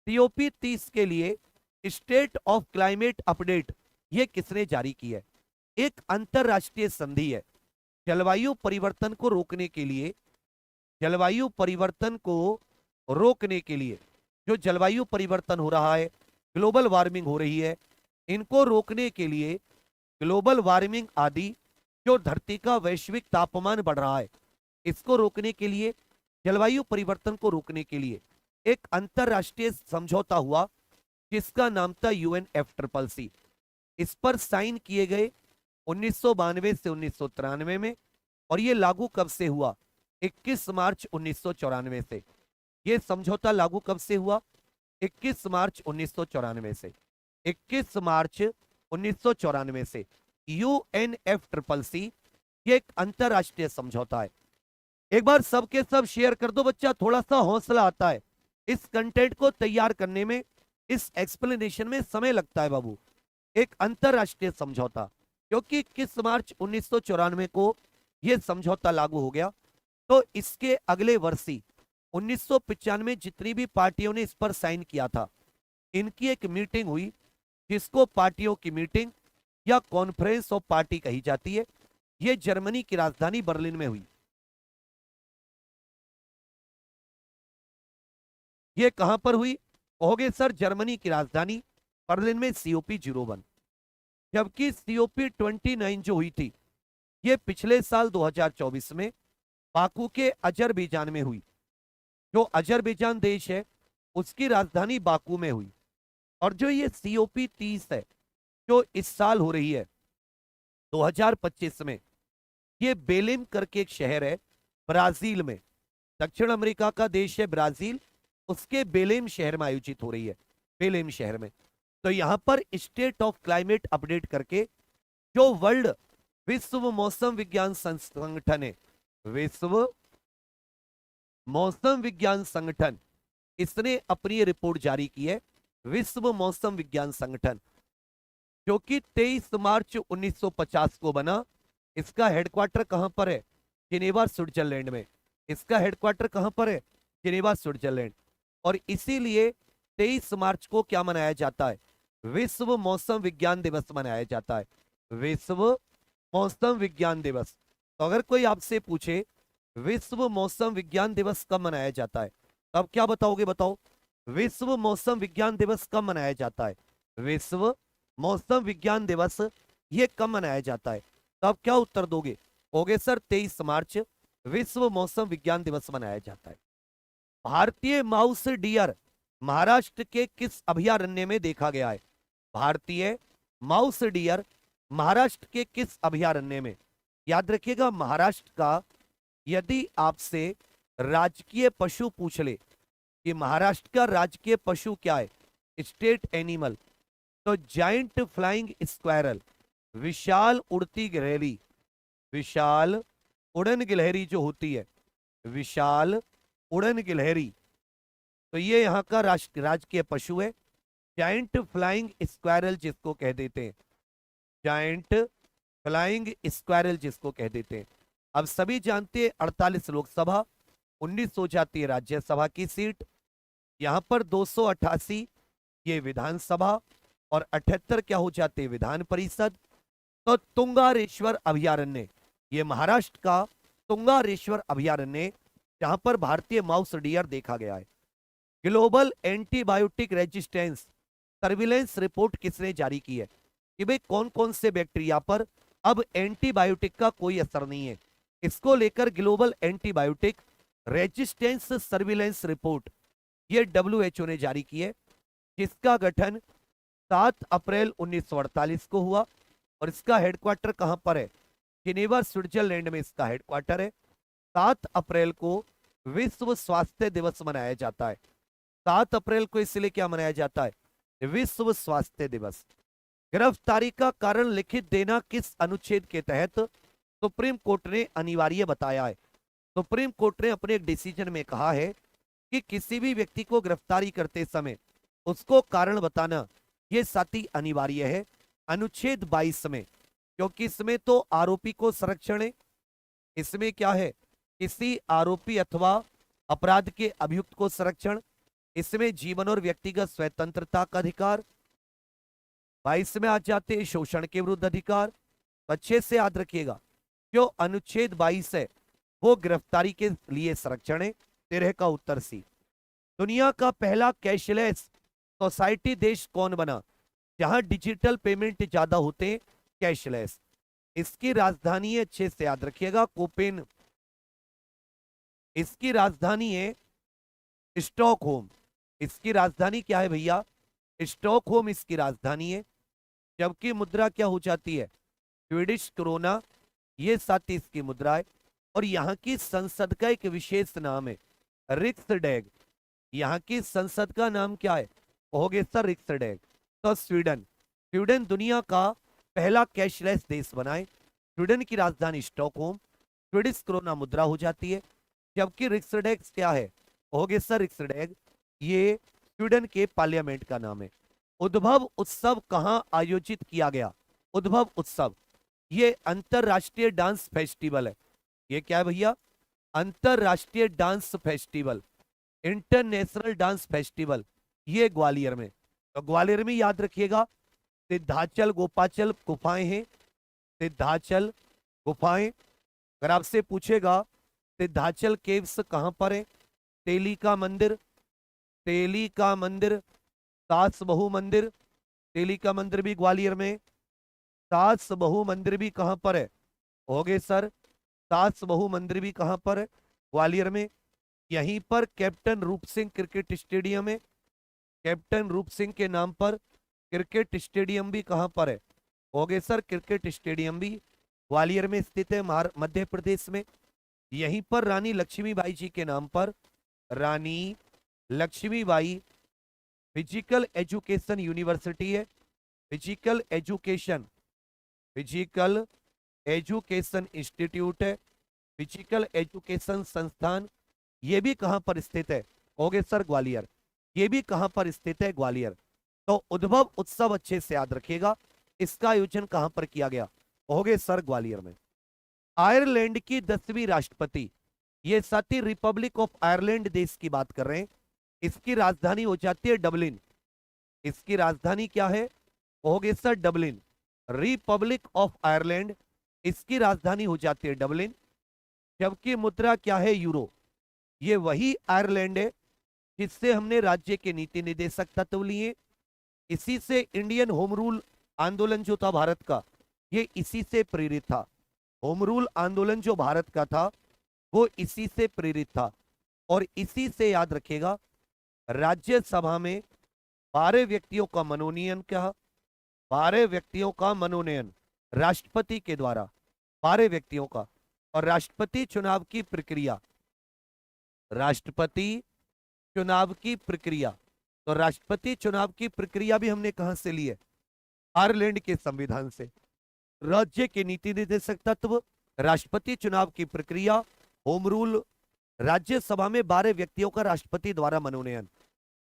सीओपी 30 के लिए स्टेट ऑफ क्लाइमेट अपडेट ये किसने जारी की है? एक अंतरराष्ट्रीय संधि है। जलवायु परिवर्तन को रोकने के लिए, जलवायु परिवर्तन को रोकने के लिए, जो जलवायु परिवर्तन हो रहा है, ग्लोबल वार्मिंग हो रही है, इनको रोकने के लिए, ग्लोबल वार्मिंग आदि जो धरती का वैश्विक तापमान बढ़ रहा है, इसको रोकने के लिए, जलवायु परिवर्तन को रोकने के लिए एक अंतरराष्ट्रीय समझौता हुआ जिसका नाम था UNFCCC। इस पर साइन किए गए 1992 से 1993 में, और ये लागू कब से हुआ? 21 मार्च 1994 से। ये समझौता लागू कब से हुआ? 21 मार्च 1994 से। 21 मार्च 1994 से UNFCCC ये एक अंतरराष्ट्रीय समझौता है। एक बार सबके सब शेयर कर दो बच्चा, थोड़ा सा हौसला आता है। इस कंटेंट को तैयार करने में, इस एक्सप्लेनेशन में समय लगता है बाबू। एक अंतरराष्ट्रीय समझौता, क्योंकि 21 मार्च 1994 को यह समझौता लागू हो गया, तो इसके अगले वर्ष ही 1995 जितनी भी पार्टियों ने इस पर साइन किया था, इनकी एक मीटिंग हुई जिसको पार्टियों की मीटिंग या कॉन्फ्रेंस ऑफ पार्टी कही जाती है। यह जर्मनी की राजधानी बर्लिन में हुई। ये कहां पर हुई? कहोगे सर जर्मनी की राजधानी बर्लिन में, COP 01। जबकि COP 29 जो हुई थी, ये पिछले साल 2024 में बाकू के अजरबैजान में हुई। जो अजरबैजान देश है उसकी राजधानी बाकू में हुई। और जो ये COP 30 है जो इस साल हो रही है 2025 में, ये बेलिम करके एक शहर है ब्राजील में, दक्षिण अमेरिका का देश है ब्राजील, उसके बेलेम शहर में आयोजित हो रही है। बेलेम शहर में। तो यहां पर स्टेट ऑफ क्लाइमेट अपडेट करके जो वर्ल्ड विश्व मौसम विज्ञान संगठन है, विश्व मौसम विज्ञान संगठन, इसने अपनी रिपोर्ट जारी की है। विश्व मौसम विज्ञान संगठन जो कि 23 मार्च 1950 को बना। इसका हेडक्वार्टर कहां पर है? जिनेवा स्विट्जरलैंड में। इसका हेडक्वार्टर कहां पर है? Geneva Switzerland. और इसीलिए 23 मार्च को क्या मनाया जाता है? विश्व मौसम विज्ञान दिवस मनाया जाता है। विश्व मौसम विज्ञान दिवस। तो अगर कोई आपसे पूछे विश्व मौसम विज्ञान दिवस कब मनाया जाता है, तब क्या बताओगे? बताओ, विश्व मौसम विज्ञान दिवस कब मनाया जाता है? विश्व मौसम विज्ञान दिवस ये कब मनाया जाता है? तब क्या उत्तर दोगे? कहोगे सर 23 मार्च विश्व मौसम विज्ञान दिवस मनाया जाता है। भारतीय माउस डियर महाराष्ट्र के किस अभयारण्य में देखा गया है? भारतीय माउस डियर महाराष्ट्र के किस अभयारण्य में? याद रखिएगा, महाराष्ट्र का यदि आपसे राजकीय पशु पूछ ले कि महाराष्ट्र का राजकीय पशु क्या है, स्टेट एनिमल, तो जाइंट फ्लाइंग स्क्वायरल, विशाल उड़ती गिलहरी, विशाल उड़न गिलहरी जो होती है, विशाल उड़न गिलहरी, तो ये यहाँ का राजकीय पशु है। जाइंट फ्लाइंग स्क्वायरल जिसको कह देते हैं, जाइंट फ्लाइंग स्क्वायरल जिसको कह देते हैं। अब सभी जानते हैं 48 लोकसभा, 19 हो जाती है राज्यसभा की सीट, यहां पर 288 ये विधानसभा और 78 क्या हो जाते हैं विधान परिषद। तो तुंगारेश्वर अभयारण्य, ये महाराष्ट्र का तुंगारेश्वर अभयारण्य, जहां पर भारतीय माउस डियर देखा गया है। Global antibiotic resistance surveillance report किसने जारी की है कि भाई कौन कौन से बैक्टीरिया पर अब एंटीबायोटिक का कोई असर नहीं है, इसको लेकर global antibiotic resistance surveillance report ये WHO ने जारी की है, जिसका गठन 7 अप्रैल 1948 को हुआ और इसका हेडक्वार्टर कहां पर है, जिनेवा स्विट्जरलैंड में इसका हेडक्वार्टर है। 7 अप्रैल को विश्व स्वास्थ्य दिवस मनाया जाता है। 7 अप्रैल को इसलिए क्या मनाया जाता है, विश्व स्वास्थ्य दिवस। गिरफ्तारी का कारण लिखित देना किस अनुच्छेद के तहत सुप्रीम कोर्ट ने अनिवार्य बताया है। सुप्रीम कोर्ट ने अपने एक डिसीजन में कहा है कि किसी भी व्यक्ति को गिरफ्तारी करते समय उसको कारण बताना यह साथी अनिवार्य है, अनुच्छेद 22 में, क्योंकि इसमें तो आरोपी को संरक्षण है, इसमें क्या है किसी आरोपी अथवा अपराध के अभियुक्त को संरक्षण, इसमें जीवन और व्यक्तिगत स्वतंत्रता का अधिकार। 22 में आ जाते हैं शोषण के विरुद्ध अधिकार। तो अच्छे से याद रखिएगा, जो अनुच्छेद 22 है वो गिरफ्तारी के लिए संरक्षण है। 13 का उत्तर सी। दुनिया का पहला कैशलेस सोसाइटी देश कौन बना जहां डिजिटल पेमेंट ज्यादा होते हैं, कैशलेस। इसकी राजधानी है, अच्छे से याद रखिएगा, कोपेन, इसकी राजधानी है स्टॉकहोम। इसकी राजधानी क्या है भैया, स्टॉकहोम इसकी राजधानी है। जबकि मुद्रा क्या हो जाती है, स्वीडिश क्रोना, ये साथ ही इसकी मुद्रा है। और यहाँ की संसद का एक विशेष नाम है रिक्सडैग। यहाँ की संसद का नाम क्या है, कहोगे सर रिक्सडैग। तो स्वीडन, स्वीडन दुनिया का पहला कैशलेस देश बना है। स्वीडन की राजधानी स्टॉकहोम, स्वीडिश क्रोना मुद्रा हो जाती है। जबकि रिक्सडैग क्या है, कहोगे सर रिक्सडैग, ये स्वीडन के पार्लियामेंट का नाम है। उद्भव उत्सव कहां आयोजित किया गया, उद्भव उत्सव ये अंतरराष्ट्रीय डांस फेस्टिवल है। ये क्या है भैया, अंतरराष्ट्रीय dance festival, international dance festival, ये ग्वालियर में। तो ग्वालियर में याद रखिएगा सिद्धाचल गोपाचल गुफाएं हैं, सिद्धाचल गुफाएं। अगर आपसे पूछेगा सिद्धाचल केव्स कहां पर है, तेली का मंदिर, तेली का मंदिर, सास बहू मंदिर, तेली का मंदिर भी ग्वालियर में। सास बहू मंदिर भी कहां पर है, होगे सर, सास बहू मंदिर भी कहां पर है, ग्वालियर में। यहीं पर captain Roop Singh cricket stadium है, कैप्टन रूप सिंह के नाम पर क्रिकेट स्टेडियम भी कहां पर है, होगे सर, क्रिकेट स्टेडियम भी ग्वालियर में स्थित है, मध्य प्रदेश में। यहीं पर रानी लक्ष्मीबाई जी के नाम पर रानी लक्ष्मीबाई फिजिकल एजुकेशन यूनिवर्सिटी है, physical education, physical education institute है, फिजिकल एजुकेशन संस्थान, ये भी कहां पर स्थित है, कहोगे सर ग्वालियर। ये भी कहां पर स्थित है, ग्वालियर। तो उद्भव उत्सव अच्छे से याद रखिएगा, इसका आयोजन कहां पर किया गया, कहोगे सर ग्वालियर में। आयरलैंड की 10वीं राष्ट्रपति, ये साथी रिपब्लिक ऑफ आयरलैंड देश की बात कर रहे हैं, इसकी राजधानी हो जाती है डबलिन। इसकी राजधानी क्या है, कहोगे sir Dublin. Republic of Ireland, इसकी राजधानी हो जाती है डबलिन। जबकि मुद्रा क्या है, यूरो। ये वही आयरलैंड है जिससे हमने राज्य के नीति निर्देशक तत्व लिए, इसी से इंडियन होम रूल आंदोलन जो था भारत का, ये इसी से प्रेरित था। होम रूल आंदोलन जो भारत का था वो इसी से प्रेरित था। और इसी से याद रखेगा राज्यसभा में 12 व्यक्तियों का मनोनयन, क्या 12 व्यक्तियों का मनोनयन राष्ट्रपति के द्वारा, 12 व्यक्तियों का। और राष्ट्रपति चुनाव की प्रक्रिया, राष्ट्रपति चुनाव की प्रक्रिया, तो राष्ट्रपति चुनाव की प्रक्रिया भी हमने कहां से ली है, आयरलैंड के संविधान से। राज्य के नीति निर्देशक तत्व, राष्ट्रपति चुनाव की प्रक्रिया, होम रूल, राज्यसभा में 12 व्यक्तियों का राष्ट्रपति द्वारा मनोनयन।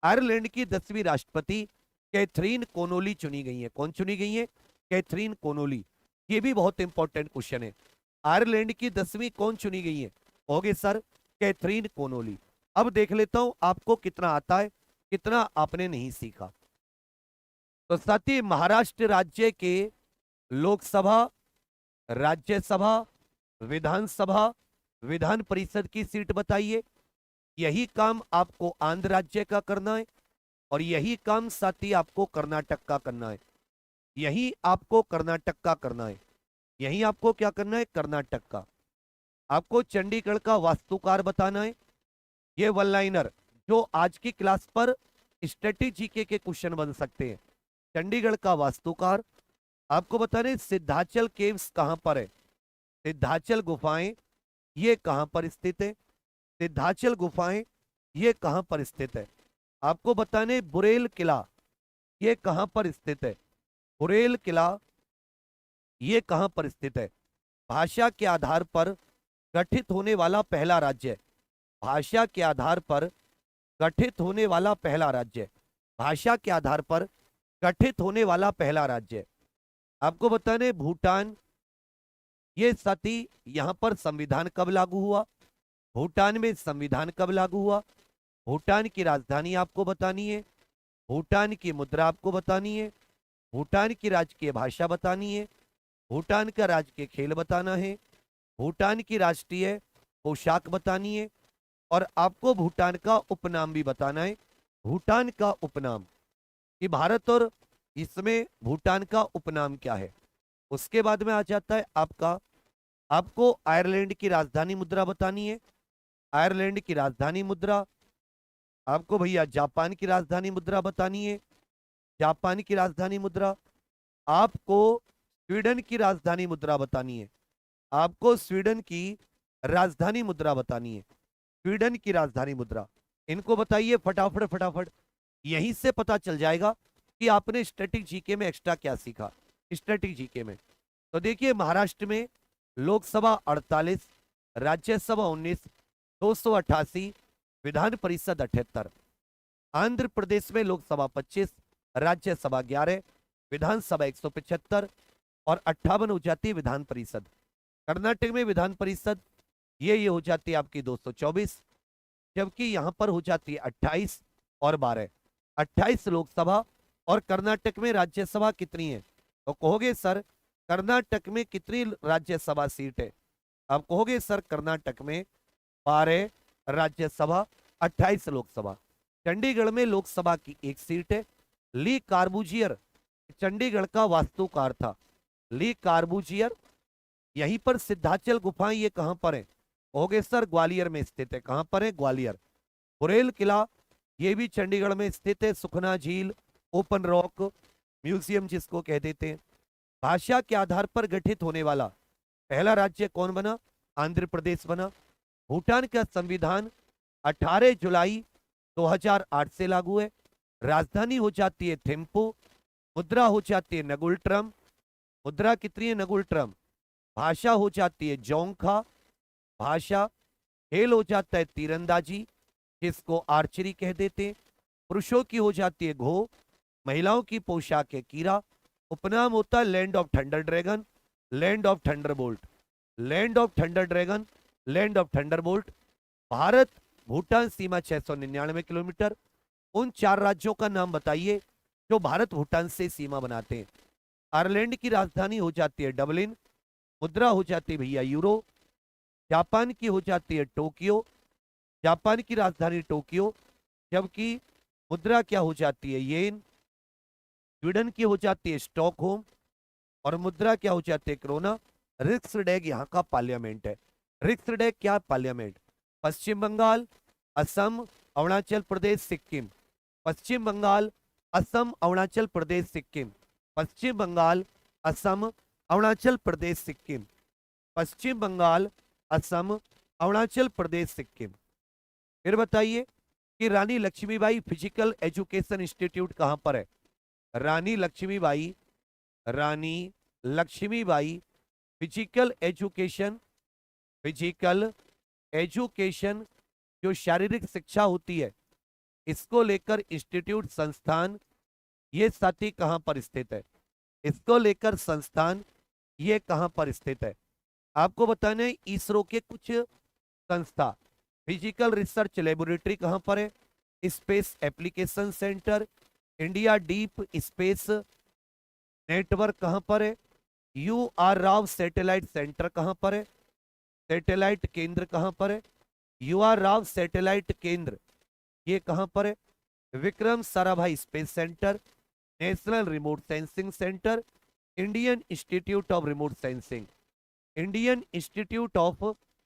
आयरलैंड की 10वीं राष्ट्रपति कैथरीन कोनोली चुनी गई है। कौन चुनी गई है? Catherine Connolly. ये भी बहुत इंपॉर्टेंट क्वेश्चन है। आयरलैंड की 10वीं कौन चुनी गई है? होगे सर कैथरीन कोनोली। अब देख लेता हूं आपको कितना आता है, कितना आपने नहीं सीखा। तो साथी, महाराष्ट्र राज्य के लोकसभा, राज्यसभा, विधानसभा, विधान परिषद की सीट बताइए। यही काम आपको आंध्र राज्य का करना है और यही काम साथी आपको कर्नाटक का करना है। यही आपको कर्नाटक का करना है। यही आपको क्या करना है? कर्नाटक का। आपको चंडीगढ़ का वास्तुकार बताना है। ये वन लाइनर जो आज की क्लास पर स्ट्रेटेजी के क्वेश्चन बन सकते हैं। चंडीगढ़ का वास्तुकार। आपको बताने सिद्धाचल केव्स कहां पर है? सिद्धाचल गुफाएं ये कहां पर स्थित है? सिद्धाचल गुफाएं ये कहां पर स्थित है? आपको बताने बुरेल किला ये कहां पर स्थित है? बुरेल किला ये कहां पर स्थित है? भाषा के आधार पर गठित होने वाला पहला राज्य। भाषा के आधार पर गठित होने वाला पहला राज्य। भाषा के आधार पर गठित होने वाला पहला राज्य। आपको बताने भूटान। ये साथी यहां पर संविधान कब लागू हुआ? भूटान में संविधान कब लागू हुआ? भूटान की राजधानी आपको बतानी है। भूटान की मुद्रा आपको बतानी है। भूटान की राजकीय भाषा बतानी है। भूटान का राजकीय खेल बताना है। भूटान की राष्ट्रीय पोशाक बतानी है और आपको भूटान का उपनाम भी बताना है। भूटान का उपनाम कि भारत और इसमें भूटान का उपनाम क्या है। उसके बाद में आ जाता है आपको आयरलैंड की राजधानी मुद्रा बतानी है। आयरलैंड की राजधानी मुद्रा। आपको भैया जापान की राजधानी मुद्रा बतानी है। जापान की राजधानी मुद्रा। आपको स्वीडन की राजधानी मुद्रा बतानी है। आपको स्वीडन की राजधानी मुद्रा बतानी है। स्वीडन की राजधानी मुद्रा। इनको बताइए फटाफट फटाफट। यहीं से पता चल जाएगा कि आपने स्टैटिक जीके में एक्स्ट्रा क्या सीखा। स्टैटिक जीके में तो देखिए, महाराष्ट्र में लोकसभा 48, राज्यसभा 19, 288, विधान परिषद 78। आंध्र प्रदेश में लोकसभा 25, राज्यसभा 11, विधानसभा 175 और 58 हो जाती है विधान परिषद। कर्नाटक में विधान परिषद ये हो जाती है आपकी 224, जबकि यहां पर हो जाती है 28 और 12, 28 लोकसभा। और कर्नाटक में राज्यसभा कितनी है? तो कहोगे सर कर्नाटक में कितनी राज्यसभा सीट है? आप कहोगे सर कर्नाटक में 12 राज्यसभा, 28 लोकसभा। चंडीगढ़ में लोकसभा की 1 सीट है। ली कार्बूजियर चंडीगढ़ का वास्तुकार था। ली कार्बूजियर। यहीं पर सिद्धाचल गुफाएं ये कहां पर है? कहोगे सर ग्वालियर में स्थित है। कहां पर है? ग्वालियर। बुरेल किला ये भी चंडीगढ़ में स्थित है। सुखना झील, ओपन रॉक म्यूजियम जिसको कह देते हैं। भाषा के आधार पर गठित होने वाला पहला राज्य कौन बना? आंध्र प्रदेश बना। भूटान का संविधान 18 जुलाई 2008 से लागू है। राजधानी हो जाती है थिम्पू। मुद्रा हो जाती है नगुल्ट्रम। मुद्रा कितनी है? नगुल्ट्रम। भाषा हो जाती है जोंगखा भाषा। खेल हो जाता है तीरंदाजी जिसको आर्चरी कह देते हैं। पुरुषों की हो जाती है घो। महिलाओं की पोशाक है कीरा। उपनाम होता है land of thunder dragon, land of thunder bolt. Land of thunder dragon, land of thunder bolt. Bharat Bhutan Seema 699 kilometre. उन 4 राज्यों का नाम बताइए जो भारत भूटान से सीमा बनाते हैं। आयरलैंड की राजधानी हो जाती है डबलिन। मुद्रा हो जाती है भैया यूरो। जापान की हो जाती है टोक्यो। जापान की राजधानी टोक्यो, जबकि मुद्रा क्या हो जाती है? येन। स्वीडन की हो जाती है स्टॉकहोम और मुद्रा क्या हो जाती है? क्रोना। रिक्सडेग यहाँ का पार्लियामेंट है। रिक्सडेग क्या? पार्लियामेंट। पश्चिम बंगाल, असम, अरुणाचल प्रदेश, सिक्किम। पश्चिम बंगाल, असम, अरुणाचल प्रदेश, सिक्किम। पश्चिम बंगाल, असम, अरुणाचल प्रदेश, सिक्किम। पश्चिम बंगाल, असम, अरुणाचल प्रदेश, सिक्किम। फिर बताइए कि Rani Lakshmibai physical education institute कहां पर है? Rani Lakshmibai Rani Lakshmibai physical education, physical education जो शारीरिक शिक्षा होती है, इसको लेकर इंस्टीट्यूट संस्थान, ये साथी कहां पर स्थित है? इसको लेकर संस्थान ये कहां पर स्थित है? आपको बताना है इसरो के कुछ संस्था। फिजिकल रिसर्च लेबोरेटरी कहां पर है? Space application centre, India deep space network कहां पर है? U R Rao satellite centre कहां पर है? सैटेलाइट केंद्र कहां पर है? यू आर राव सैटेलाइट केंद्र ये कहां पर है? Vikram Sarabhai space centre, national remote sensing centre, Indian institute of remote sensing. Indian institute of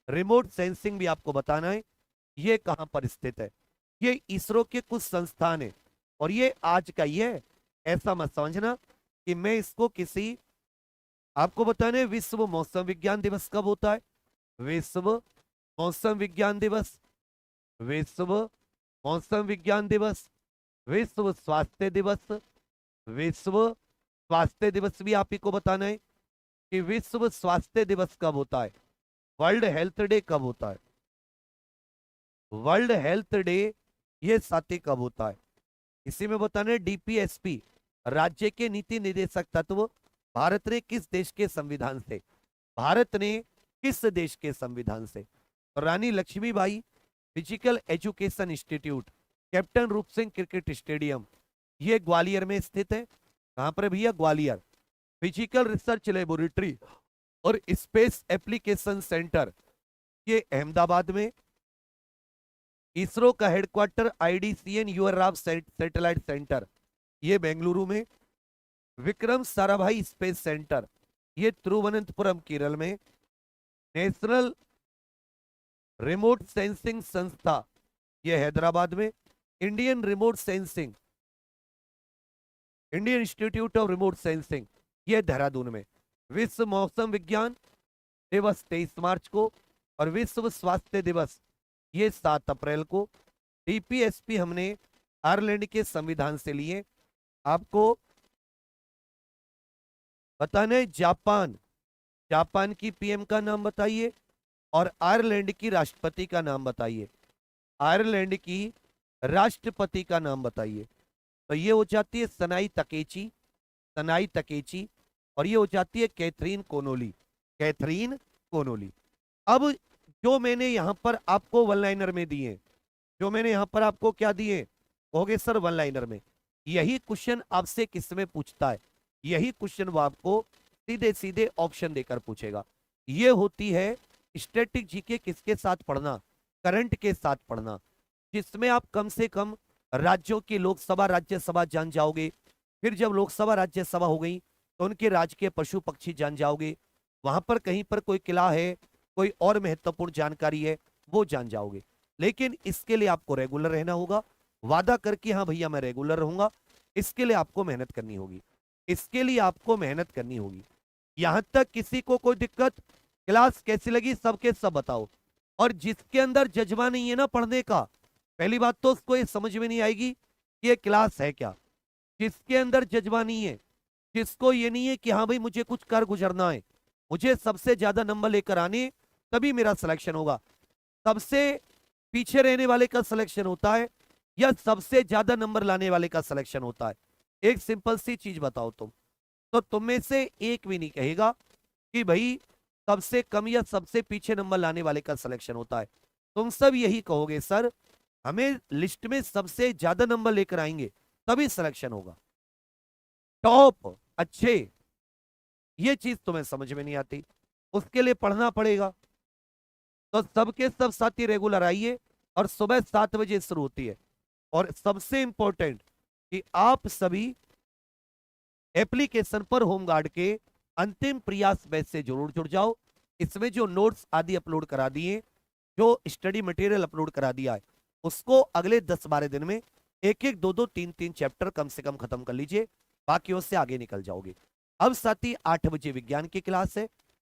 remote sensing भी आपको बताना है ये कहां पर स्थित है। ये इसरो के कुछ संस्थान है और ये आज का ही है, ऐसा मत समझना कि मैं इसको किसी, आपको बताना है विश्व मौसम विज्ञान दिवस कब होता है? विश्व मौसम विज्ञान दिवस, विश्व मौसम विज्ञान दिवस, विश्व स्वास्थ्य दिवस, विश्व स्वास्थ्य दिवस भी आप ही को बताना है कि विश्व स्वास्थ्य दिवस कब होता है, वर्ल्ड हेल्थ डे कब होता है, वर्ल्ड हेल्थ डे ये साथी कब होता है। इसी में बताना है डीपीएसपी राज्य के नीति निदेशक तत्व भारत ने किस देश के संविधान से, भारत ने किस देश के संविधान से। तो Rani Lakshmibai physical education institute, captain Roop Singh cricket stadium, ये ग्वालियर में स्थित है। कहां पर भैया? ग्वालियर। फिजिकल रिसर्च लेबोरेटरी और स्पेस एप्लीकेशन सेंटर ये अहमदाबाद में। इसरो का headquarter IDCN U R Rao satellite centre ये बेंगलुरु में। विक्रम साराभाई स्पेस सेंटर ये तिरुवनंतपुरम केरल में। नेशनल रिमोट सेंसिंग संस्था ये हैदराबाद में। Indian remote sensing, Indian institute of remote sensing ये देहरादून में। विश्व मौसम विज्ञान दिवस 23 मार्च को और विश्व स्वास्थ्य दिवस ये 7 अप्रैल को। डीपीएसपी हमने आयरलैंड के संविधान से लिए। आपको बताना है जापान, जापान की पीएम का नाम बताइए और आयरलैंड की राष्ट्रपति का नाम बताइए। आयरलैंड की राष्ट्रपति का नाम बताइए। तो ये हो जाती है सनाई तकेची, सनाई तकेची, और ये हो जाती है कैथरीन कोनोली, कैथरीन कोनोली। अब जो मैंने यहां पर आपको वन लाइनर में दिए, जो मैंने यहां पर आपको क्या दिए, कहोगे सर वन लाइनर में, यही क्वेश्चन आपसे किस में पूछता है, यही क्वेश्चन वो आपको सीधे सीधे ऑप्शन देकर पूछेगा। ये होती है स्टैटिक जीके किसके साथ पढ़ना, करंट के साथ पढ़ना, जिसमें आप कम से कम राज्यों की लोकसभा राज्यसभा जान जाओगे। फिर जब लोकसभा राज्यसभा हो गई तो उनके राज्य के पशु पक्षी जान जाओगे। वहां पर कहीं पर कोई किला है, कोई और महत्वपूर्ण जानकारी है, वो जान जाओगे। लेकिन इसके लिए आपको रेगुलर रहना होगा, वादा करके हाँ भैया मैं रेगुलर रहूंगा। इसके लिए आपको मेहनत करनी होगी, इसके लिए आपको मेहनत करनी होगी। यहां तक किसी को कोई दिक्कत, क्लास कैसी लगी सबके सब बताओ। और जिसके अंदर जज्बा नहीं है ना पढ़ने का, पहली बात तो उसको ये समझ में नहीं आएगी कि ये क्लास है क्या। जिसके अंदर जज्बा नहीं है, जिसको ये नहीं है कि हाँ भाई मुझे कुछ कर गुजरना है, मुझे सबसे ज्यादा नंबर लेकर आने तभी मेरा सिलेक्शन होगा, सबसे पीछे रहने वाले का सिलेक्शन होता है या सबसे ज्यादा नंबर लाने वाले का सिलेक्शन होता है। एक सिंपल सी चीज बताओ तुम, तो तुम में से एक भी नहीं कहेगा कि भाई सबसे कम या सबसे पीछे नंबर लाने वाले का सिलेक्शन होता है। तुम सब यही कहोगे सर हमें लिस्ट में सबसे ज्यादा नंबर लेकर आएंगे तभी सिलेक्शन होगा, टॉप अच्छे। ये चीज तुम्हें समझ में नहीं आती, उसके लिए पढ़ना पड़ेगा। तो सबके सब साथी रेगुलर आइए और सुबह 7 बजे शुरू होती है। और सबसे इंपॉर्टेंट कि आप सभी एप्लीकेशन पर होमगार्ड के अंतिम प्रयास बैच से जरूर जुड़ जाओ। इसमें जो नोट्स आदि अपलोड करा दिए, जो स्टडी मटेरियल अपलोड करा दिया है, उसको अगले 10-12 दिन में एक एक 2-2 3-3 चैप्टर कम से कम खत्म कर लीजिए, बाकियों से आगे निकल जाओगे। अब साथ ही 8 बजे विज्ञान की क्लास है,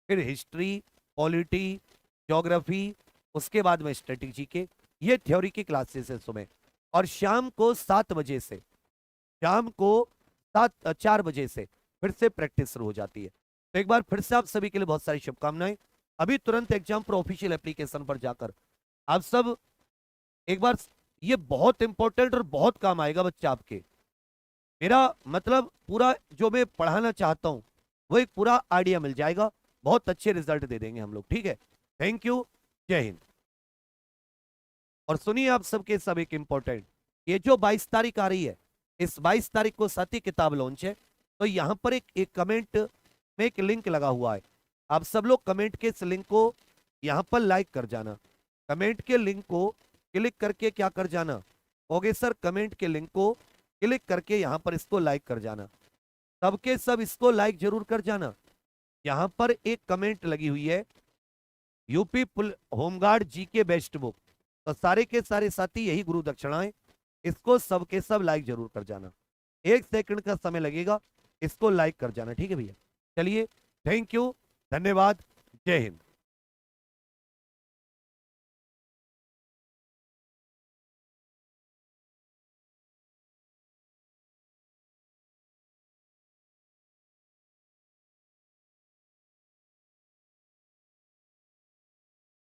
फिर हिस्ट्री, पॉलिटी, ज्योग्राफी, उसके बाद में स्ट्रेटेजी के, ये थ्योरी की क्लासेस है सुबह। और शाम को 7 बजे से, शाम को 4 बजे से फिर से प्रैक्टिस शुरू हो जाती है। तो एक बार फिर से आप सभी के लिए बहुत सारी शुभकामनाएं। अभी तुरंत एग्जाम प्रो ऑफिशियल एप्लीकेशन पर जाकर आप सब एक बार, ये बहुत इंपॉर्टेंट और बहुत काम आएगा बच्चा आपके। मेरा मतलब पूरा जो मैं पढ़ाना चाहता हूं वो एक पूरा आइडिया मिल जाएगा, बहुत अच्छे रिजल्ट दे देंगे हम लोग, ठीक है। थैंक यू, जय हिंद। और सुनिए आप सबके सब एक इंपॉर्टेंट, ये जो 22 तारीख आ रही है, इस 22 तारीख को साथी किताब लॉन्च है। तो यहां पर एक कमेंट में एक लिंक लगा हुआ है, आप सब लोग कमेंट के इस लिंक को यहां पर लाइक कर जाना। कमेंट के लिंक को क्लिक करके क्या कर जाना, ओके सर, कमेंट के लिंक को क्लिक करके यहां पर इसको लाइक कर जाना। सबके सब इसको लाइक जरूर कर जाना। यहां पर एक कमेंट लगी हुई है, यूपी होमगार्ड जी के बेस्ट बुक। तो सारे के सारे साथी यही गुरु दक्षिणाएं, इसको सबके सब लाइक जरूर कर जाना। 1 सेकंड का समय लगेगा, इसको लाइक कर जाना, ठीक है भैया। चलिए, थैंक यू, धन्यवाद, जय हिंद।